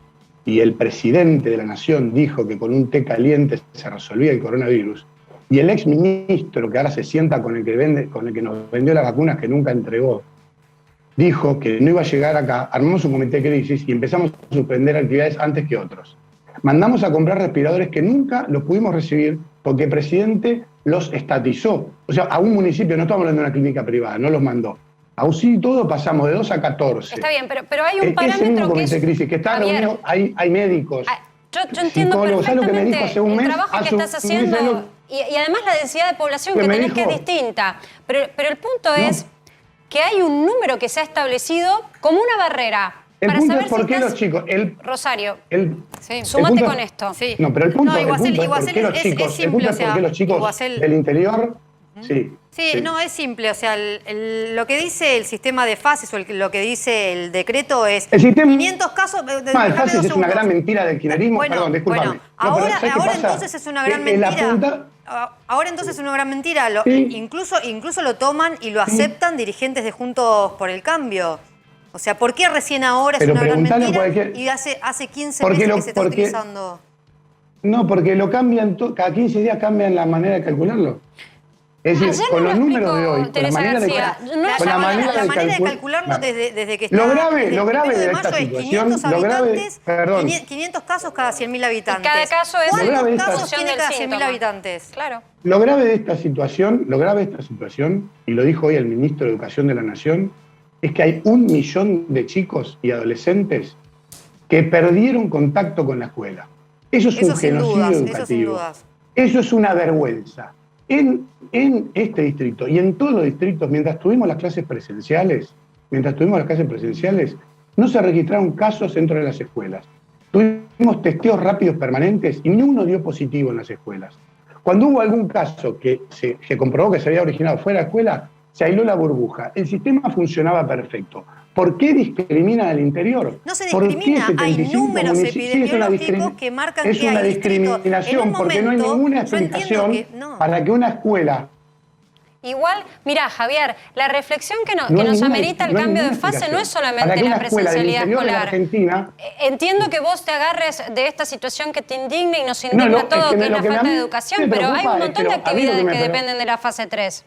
y el presidente de la Nación dijo que con un té caliente se resolvía el coronavirus, y el ex ministro que ahora se sienta con el que nos vendió las vacunas que nunca entregó, dijo que no iba a llegar acá, armamos un comité de crisis y empezamos a suspender actividades antes que otros. Mandamos a comprar respiradores que nunca los pudimos recibir porque el presidente los estatizó. O sea, a un municipio, no estamos hablando de una clínica privada, no los mandó. A UCI y todo pasamos de 2 a 14. Está bien, pero hay un parámetro ese mismo que es... de crisis, que está reunido, hay médicos, yo entiendo perfectamente lo que me dijo hace un mes, el trabajo que estás haciendo y además la densidad de población que tenés que es distinta. Pero el punto es que hay un número que se ha establecido como una barrera. El punto es por qué los chicos... Rosario, sí. sumate con esto. Sí. No, pero el punto es por qué los chicos... El punto es por qué los chicos del interior... Sí, no, es simple. O sea, lo que dice el sistema de fases o lo que dice el decreto es... El sistema 500 casos... de fases es una gran mentira del kirchnerismo. Perdón, discúlpame. Bueno, ahora entonces es una gran mentira. Ahora entonces es una gran mentira. Incluso lo toman y lo aceptan dirigentes de Juntos por el Cambio. O sea, ¿por qué recién ahora es una gran mentira y hace 15 meses que se está utilizando? No, porque lo cambian, cada 15 días cambian la manera de calcularlo. Es decir, con los números de hoy, con la manera de calcularlo desde que está... Lo grave de esta situación... 500 casos cada 100.000 habitantes. Y cada caso es... ¿Cuántos casos tiene cada 100.000 habitantes? Claro. Lo grave de esta situación, y lo dijo hoy el ministro de Educación de la Nación, es que hay 1 millón de chicos y adolescentes que perdieron contacto con la escuela. Eso es un genocidio educativo. Eso es una vergüenza. En este distrito y en todos los distritos, mientras tuvimos las clases presenciales, no se registraron casos dentro de las escuelas. Tuvimos Hicimos testeos rápidos permanentes y ni uno dio positivo en las escuelas. Cuando hubo algún caso que se comprobó que se había originado fuera de la escuela, se aisló la burbuja. El sistema funcionaba perfecto. ¿Por qué discriminan al interior? No se discrimina, hay números epidemiológicos que marcan que hay es una discriminación, porque no hay ninguna explicación para que una escuela... Igual, mira, Javier, la reflexión que nos amerita el cambio de fase no es solamente la presencialidad escolar. Entiendo que vos te agarres de esta situación que te indigna y nos indigna todo, que es la falta de educación, pero hay un montón de actividades que dependen de la fase 3.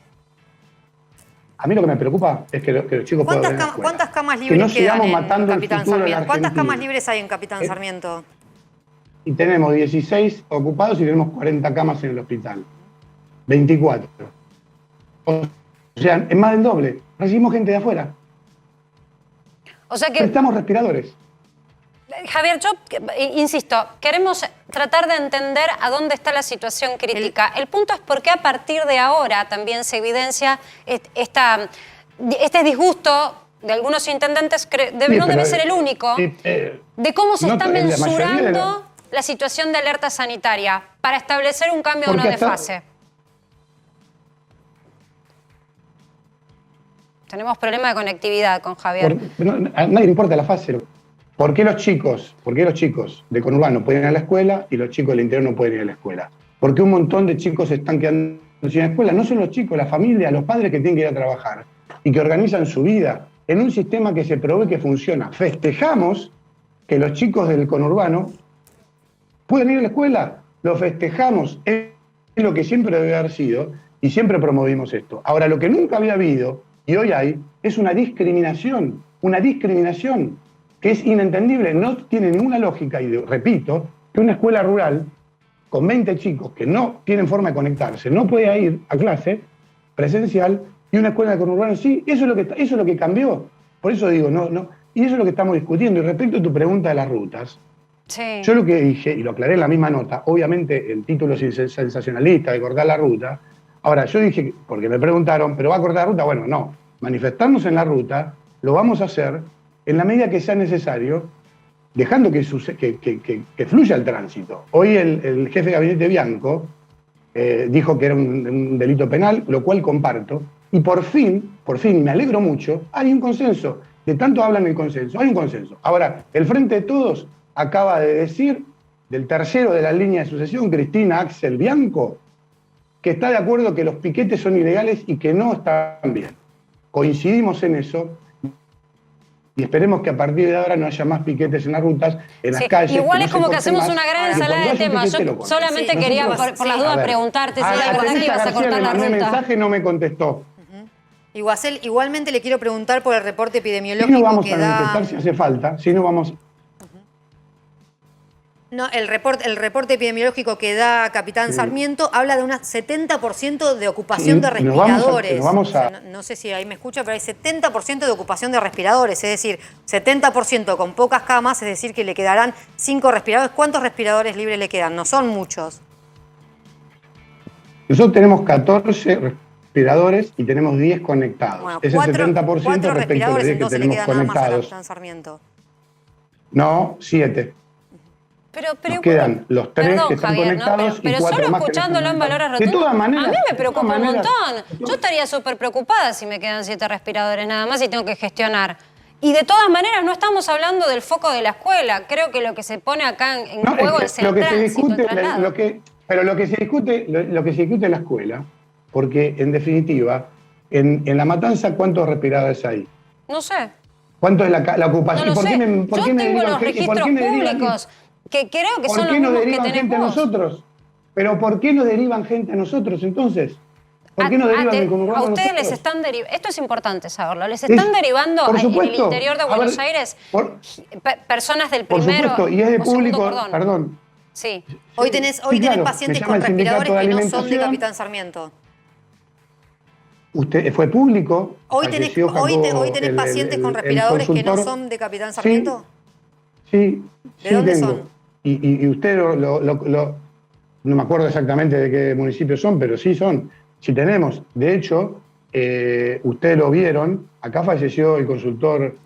A mí lo que me preocupa es que los chicos puedan ir a la escuela. ¿Cuántas camas libres quedan en Capitán Sarmiento? ¿Cuántas camas libres libres hay en Capitán Sarmiento? Y tenemos 16 ocupados y tenemos 40 camas en el hospital. 24. O sea, es más del doble. Recibimos gente de afuera. O sea que... Prestamos respiradores. Javier, yo insisto, queremos tratar de entender a dónde está la situación crítica. El punto es por qué a partir de ahora también se evidencia este disgusto de algunos intendentes, no debe ser el único, de cómo se está mensurando la situación de alerta sanitaria para establecer un cambio o no de fase. Tenemos problema de conectividad con Javier. A nadie le importa la fase. ¿Por qué los chicos de conurbano pueden ir a la escuela y los chicos del interior no pueden ir a la escuela? ¿Por qué un montón de chicos se están quedando sin escuela? No son los chicos, la familia, los padres que tienen que ir a trabajar y que organizan su vida en un sistema que se provee que funciona. Festejamos que los chicos del conurbano pueden ir a la escuela, lo festejamos, es lo que siempre debe haber sido y siempre promovimos esto. Ahora, lo que nunca había habido y hoy hay es una discriminación que es inentendible, no tiene ninguna lógica, y repito, que una escuela rural con 20 chicos que no tienen forma de conectarse, no puede ir a clase presencial, y una escuela de conurbano sí, eso es lo que cambió. Por eso digo, y eso es lo que estamos discutiendo. Y respecto a tu pregunta de las rutas, yo lo que dije, y lo aclaré en la misma nota, obviamente el título es sensacionalista de cortar la ruta. Ahora, yo dije, porque me preguntaron, ¿pero va a cortar la ruta? Bueno, no, manifestarnos en la ruta lo vamos a hacer en la medida que sea necesario, dejando que fluya el tránsito. Hoy el jefe de gabinete Bianco dijo que era un delito penal, lo cual comparto, y por fin, y me alegro mucho, hay un consenso. De tanto hablan el consenso, hay un consenso. Ahora, el Frente de Todos acaba de decir, del tercero de la línea de sucesión, Cristina Axel Bianco, que está de acuerdo que los piquetes son ilegales y que no están bien. Coincidimos en eso. Y esperemos que a partir de ahora no haya más piquetes en las rutas, en las calles. Igual es como que hacemos una gran ensalada de temas. Yo solamente quería, por las dudas, preguntarte si era verdad que ibas a cortar la ruta. El mensaje no me contestó. Guasel, igualmente le quiero preguntar por el reporte epidemiológico que da... Si no vamos a manifestar si hace falta, si no vamos... No, el reporte epidemiológico que da Capitán Sarmiento habla de un 70% de ocupación de respiradores. No sé si ahí me escucha, pero hay 70% de ocupación de respiradores, es decir, 70% con pocas camas, es decir, que le quedarán 5 respiradores. ¿Cuántos respiradores libres le quedan? No son muchos. Nosotros tenemos 14 respiradores y tenemos 10 conectados. Bueno, ese 70% respecto a los 10 que tenemos conectados. Capitán Sarmiento. No, 7. Nos quedan los 3 que están conectados pero y 4 solo más escuchándolo en valores rotundos. De todas maneras, a mí me preocupa un montón. Yo estaría súper preocupada si me quedan 7 respiradores nada más y tengo que gestionar. Y de todas maneras no estamos hablando del foco de la escuela. Creo que lo que se pone acá en juego es el tránsito, el traslado. Pero lo que se discute en la escuela, porque en definitiva, en La Matanza, ¿cuántos respiradores hay? No sé. ¿Cuánto es la ocupación? No lo sé. Yo tengo los registros públicos. Que creo que son los mismos que tenés vos. Nosotros? ¿Pero por qué nos derivan gente a nosotros entonces? ¿Por qué nos derivan del conurbano a ustedes les están derivando? Esto es importante saberlo. ¿Les están derivando en el interior de Buenos Aires personas del primero? Por supuesto, y es de público, perdón. Sí. Hoy tenés pacientes con respiradores que no son de Capitán Sarmiento. ¿Usted fue público? ¿Hoy tenés pacientes con respiradores que no son de Capitán Sarmiento? Sí. ¿De dónde son? Y usted no me acuerdo exactamente de qué municipios son, pero sí son. Sí tenemos. De hecho, ustedes lo vieron, acá falleció el consultor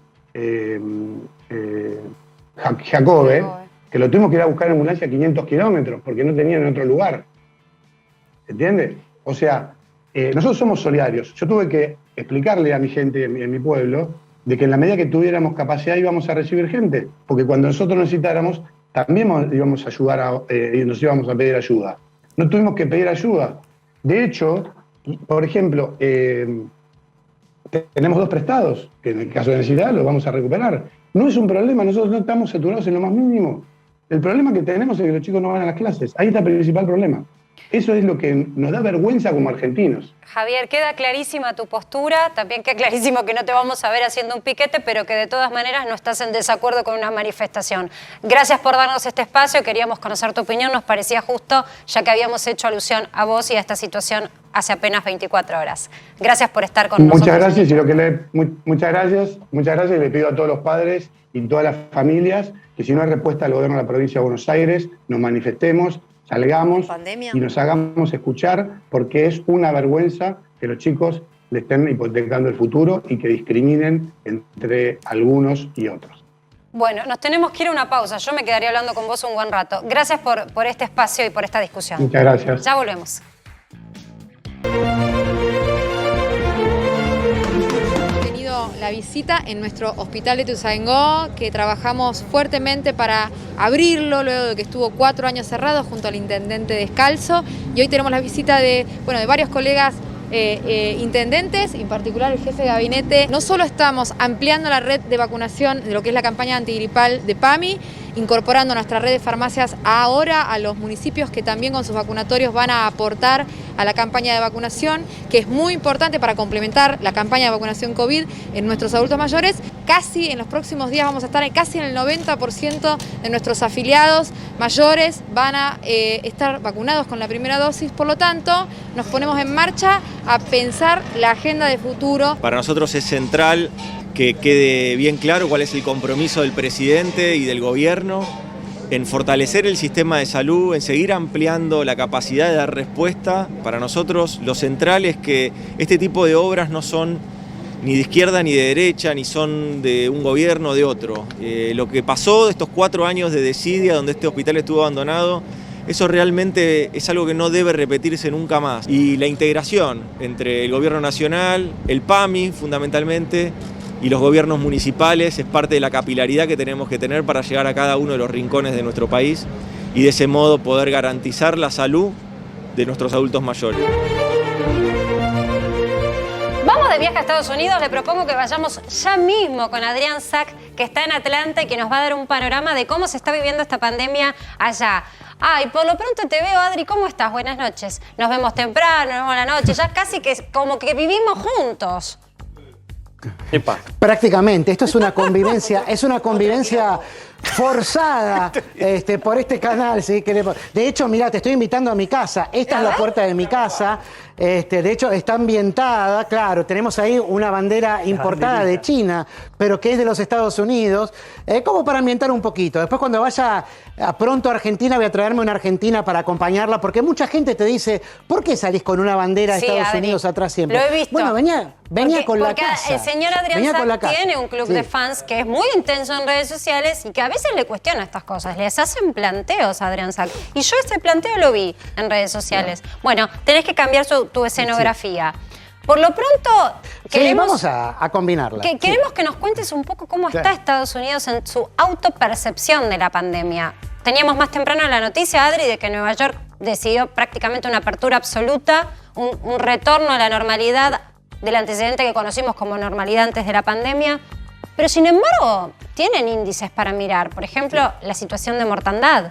Jacobe, que lo tuvimos que ir a buscar en ambulancia a 500 kilómetros porque no tenían en otro lugar. ¿Entiendes? O sea, nosotros somos solidarios. Yo tuve que explicarle a mi gente en mi pueblo de que en la medida que tuviéramos capacidad íbamos a recibir gente, porque cuando nosotros necesitáramos también íbamos a ayudar y nos íbamos a pedir ayuda. No tuvimos que pedir ayuda. De hecho, por ejemplo, tenemos 2 prestados, que en el caso de necesidad los vamos a recuperar. No es un problema, nosotros no estamos saturados en lo más mínimo. El problema que tenemos es que los chicos no van a las clases. Ahí está el principal problema. Eso es lo que nos da vergüenza como argentinos. Javier, queda clarísima tu postura, también queda clarísimo que no te vamos a ver haciendo un piquete, pero que de todas maneras no estás en desacuerdo con una manifestación. Gracias por darnos este espacio, queríamos conocer tu opinión, nos parecía justo, ya que habíamos hecho alusión a vos y a esta situación hace apenas 24 horas. Gracias por estar con nosotros. Muchas gracias, muchas gracias, y le pido a todos los padres y todas las familias que si no hay respuesta al gobierno de la provincia de Buenos Aires, nos manifestemos, salgamos y nos hagamos escuchar, porque es una vergüenza que los chicos le estén hipotecando el futuro y que discriminen entre algunos y otros. Bueno, nos tenemos que ir a una pausa. Yo me quedaría hablando con vos un buen rato. Gracias por este espacio y por esta discusión. Muchas gracias. Ya volvemos. La visita en nuestro hospital de Ituzaingó, que trabajamos fuertemente para abrirlo luego de que estuvo 4 años cerrado junto al intendente Descalzo, y hoy tenemos la visita de varios colegas intendentes, en particular el jefe de gabinete. No solo estamos ampliando la red de vacunación de lo que es la campaña antigripal de PAMI, incorporando nuestra red de farmacias ahora a los municipios que también con sus vacunatorios van a aportar a la campaña de vacunación, que es muy importante para complementar la campaña de vacunación COVID en nuestros adultos mayores. Casi en los próximos días vamos a estar casi en el 90% de nuestros afiliados mayores van a estar vacunados con la primera dosis, por lo tanto nos ponemos en marcha a pensar la agenda de futuro. Para nosotros es central que quede bien claro cuál es el compromiso del presidente y del gobierno en fortalecer el sistema de salud, en seguir ampliando la capacidad de dar respuesta. Para nosotros lo central es que este tipo de obras no son ni de izquierda ni de derecha, ni son de un gobierno o de otro. Lo que pasó de estos 4 años de desidia donde este hospital estuvo abandonado, eso realmente es algo que no debe repetirse nunca más. Y la integración entre el gobierno nacional, el PAMI fundamentalmente, y los gobiernos municipales es parte de la capilaridad que tenemos que tener para llegar a cada uno de los rincones de nuestro país y de ese modo poder garantizar la salud de nuestros adultos mayores. Vamos de viaje a Estados Unidos, le propongo que vayamos ya mismo con Adrián Sack, que está en Atlanta y que nos va a dar un panorama de cómo se está viviendo esta pandemia allá. Ay, por lo pronto te veo, Adri, ¿cómo estás? Buenas noches. Nos vemos temprano, nos vemos a la noche, ya casi que como que vivimos juntos. Epa. Prácticamente, esto es una convivencia forzada por este canal. ¿Sí? De hecho, mira, te estoy invitando a mi casa. Esta es la puerta de mi casa. De hecho, está ambientada, claro, tenemos ahí una bandera importada de China, pero que es de los Estados Unidos, como para ambientar un poquito. Después cuando vaya pronto a Argentina, voy a traerme una argentina para acompañarla, porque mucha gente te dice, ¿por qué salís con una bandera de Estados Unidos atrás siempre? Lo he visto. Bueno, venía con la casa. Porque el señor Adrián Sack tiene un club de fans que es muy intenso en redes sociales y que a veces le cuestiona estas cosas. Les hacen planteos a Adrián Sack. Y yo ese planteo lo vi en redes sociales. No. Bueno, tenés que cambiar tu escenografía. Por lo pronto, vamos a combinarla. Queremos que nos cuentes un poco cómo está Estados Unidos en su autopercepción de la pandemia. Teníamos más temprano la noticia, Adri, de que Nueva York decidió prácticamente una apertura absoluta, un retorno a la normalidad del antecedente que conocimos como normalidad antes de la pandemia. Pero sin embargo, tienen índices para mirar. Por ejemplo, la situación de mortandad.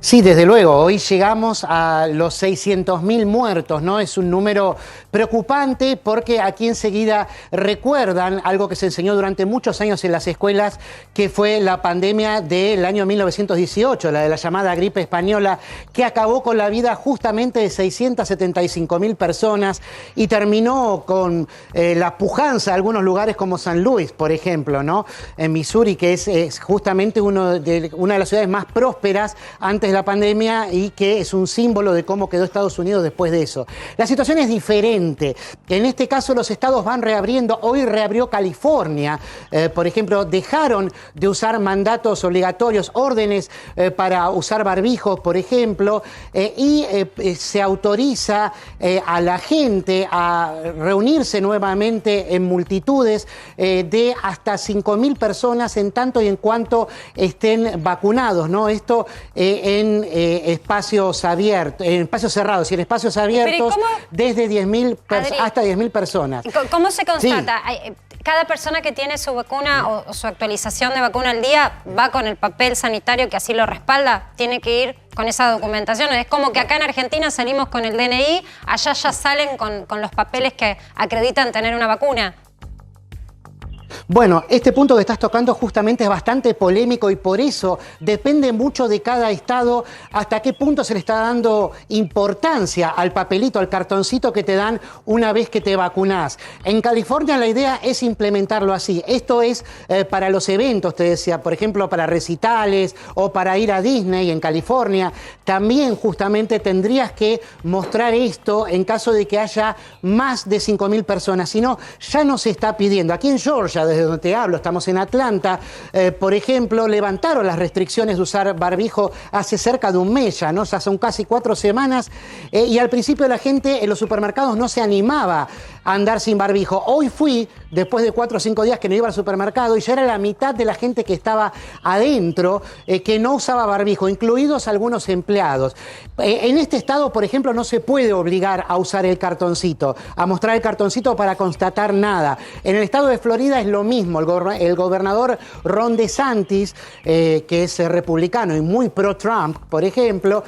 Sí, desde luego, hoy llegamos a los 600.000 muertos, ¿no? Es un número preocupante porque aquí enseguida recuerdan algo que se enseñó durante muchos años en las escuelas, que fue la pandemia del año 1918, la de la llamada gripe española, que acabó con la vida justamente de 675.000 personas y terminó con la pujanza de algunos lugares como San Luis, por ejemplo, ¿no? En Missouri, que es justamente una de las ciudades más prósperas antes antes de la pandemia y que es un símbolo de cómo quedó Estados Unidos después de eso. La situación es diferente. En este caso los estados van reabriendo. Hoy reabrió California. Por ejemplo, dejaron de usar mandatos obligatorios, órdenes para usar barbijos, por ejemplo, y se autoriza a la gente a reunirse nuevamente en multitudes de hasta 5.000 personas en tanto y en cuanto estén vacunados, ¿no? Esto en espacios abiertos, en espacios cerrados y en espacios abiertos desde 10.000 hasta 10.000 personas. ¿Cómo se constata? Sí. Cada persona que tiene su vacuna o su actualización de vacuna al día va con el papel sanitario que así lo respalda, tiene que ir con esa documentación. Es como que acá en Argentina salimos con el DNI, allá ya salen con los papeles que acreditan tener una vacuna. Bueno, este punto que estás tocando justamente es bastante polémico y por eso depende mucho de cada estado hasta qué punto se le está dando importancia al papelito, al cartoncito que te dan una vez que te vacunás. En California la idea es implementarlo así. Esto es para los eventos, te decía, por ejemplo, para recitales o para ir a Disney en California. También justamente tendrías que mostrar esto en caso de que haya más de 5.000 personas. Si no, ya no se está pidiendo. Aquí en Georgia, desde donde te hablo, estamos en Atlanta, por ejemplo, levantaron las restricciones de usar barbijo hace cerca de un mes ya, ¿no? Ya son casi 4 semanas y al principio la gente en los supermercados no se animaba a andar sin barbijo. Hoy fui, después de 4 o 5 días que no iba al supermercado y ya era la mitad de la gente que estaba adentro que no usaba barbijo, incluidos algunos empleados. En este estado, por ejemplo, no se puede obligar a usar el cartoncito, a mostrar el cartoncito para constatar nada. En el estado de Florida es lo mismo. El gobernador Ron DeSantis, que es republicano y muy pro-Trump, por ejemplo,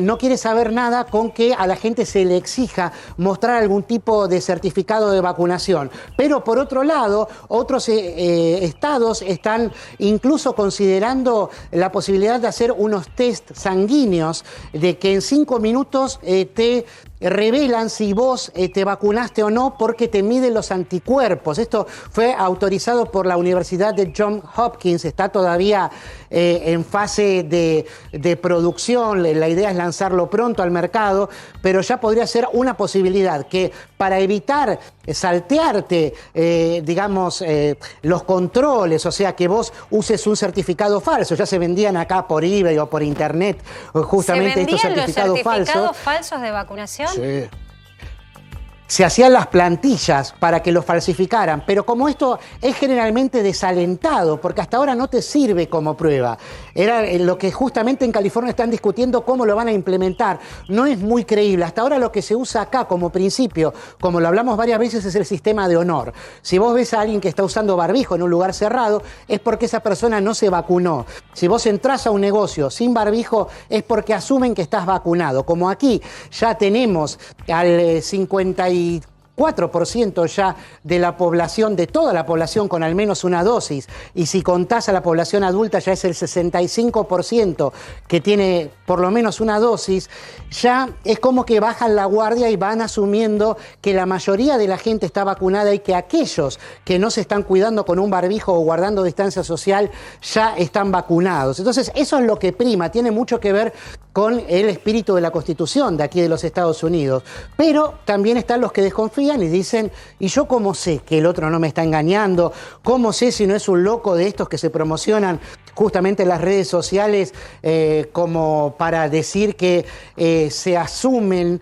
no quiere saber nada con que a la gente se le exija mostrar algún tipo de certificado de vacunación. Pero por otro lado, otros estados están incluso considerando la posibilidad de hacer unos test sanguíneos de que en 5 minutos te revelan si vos te vacunaste o no porque te miden los anticuerpos. Esto fue autorizado por la Universidad de Johns Hopkins, está todavía en fase de producción, la idea es lanzarlo pronto al mercado, pero ya podría ser una posibilidad que para evitar saltearte, los controles, o sea, que vos uses un certificado falso, ya se vendían acá por eBay o por internet justamente estos certificados falsos. ¿Se vendían los certificados falsos de vacunación? Sí. Se hacían las plantillas para que los falsificaran, pero como esto es generalmente desalentado, porque hasta ahora no te sirve como prueba, era lo que justamente en California están discutiendo cómo lo van a implementar, no es muy creíble. Hasta ahora lo que se usa acá como principio, como lo hablamos varias veces, es el sistema de honor. Si vos ves a alguien que está usando barbijo en un lugar cerrado, es porque esa persona no se vacunó. Si vos entrás a un negocio sin barbijo, es porque asumen que estás vacunado. Como aquí ya tenemos al 54% ya de la población, de toda la población con al menos una dosis, y si contás a la población adulta ya es el 65% que tiene por lo menos una dosis, ya es como que bajan la guardia y van asumiendo que la mayoría de la gente está vacunada y que aquellos que no se están cuidando con un barbijo o guardando distancia social ya están vacunados. Entonces eso es lo que prima, tiene mucho que ver con el espíritu de la Constitución de aquí de los Estados Unidos, pero también están los que desconfían y dicen, ¿y yo cómo sé que el otro no me está engañando? ¿Cómo sé si no es un loco de estos que se promocionan justamente en las redes sociales como para decir que se asumen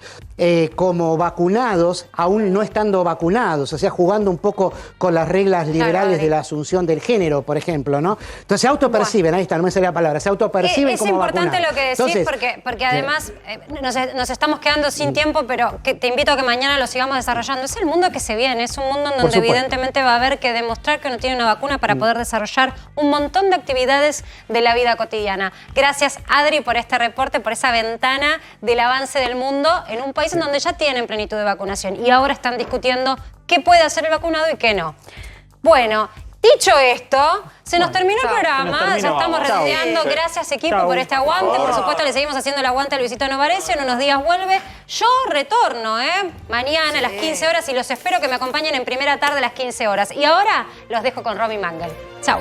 como vacunados, aún no estando vacunados, o sea, jugando un poco con las reglas liberales de la asunción del género, por ejemplo, ¿no? Entonces se autoperciben, ahí está, no me sale la palabra, se autoperciben como vacunados. Es importante lo que decís. Entonces, porque además nos estamos quedando sin tiempo, pero te invito a que mañana lo sigamos desarrollando. Es el mundo que se viene, es un mundo en donde evidentemente va a haber que demostrar que uno tiene una vacuna para poder desarrollar un montón de actividades de la vida cotidiana. Gracias, Adri, por este reporte, por esa ventana del avance del mundo en un país en donde ya tienen plenitud de vacunación y ahora están discutiendo qué puede hacer el vacunado y qué no. Bueno, dicho esto, se nos terminó el programa, ya estamos redondeando. Gracias, equipo, por este aguante. Por supuesto, le seguimos haciendo el aguante a Luisito Novarecio. En unos días vuelve. Yo retorno, mañana a las 15 horas y los espero que me acompañen en primera tarde a las 15 horas. Y ahora los dejo con Romy Mangel. Chau.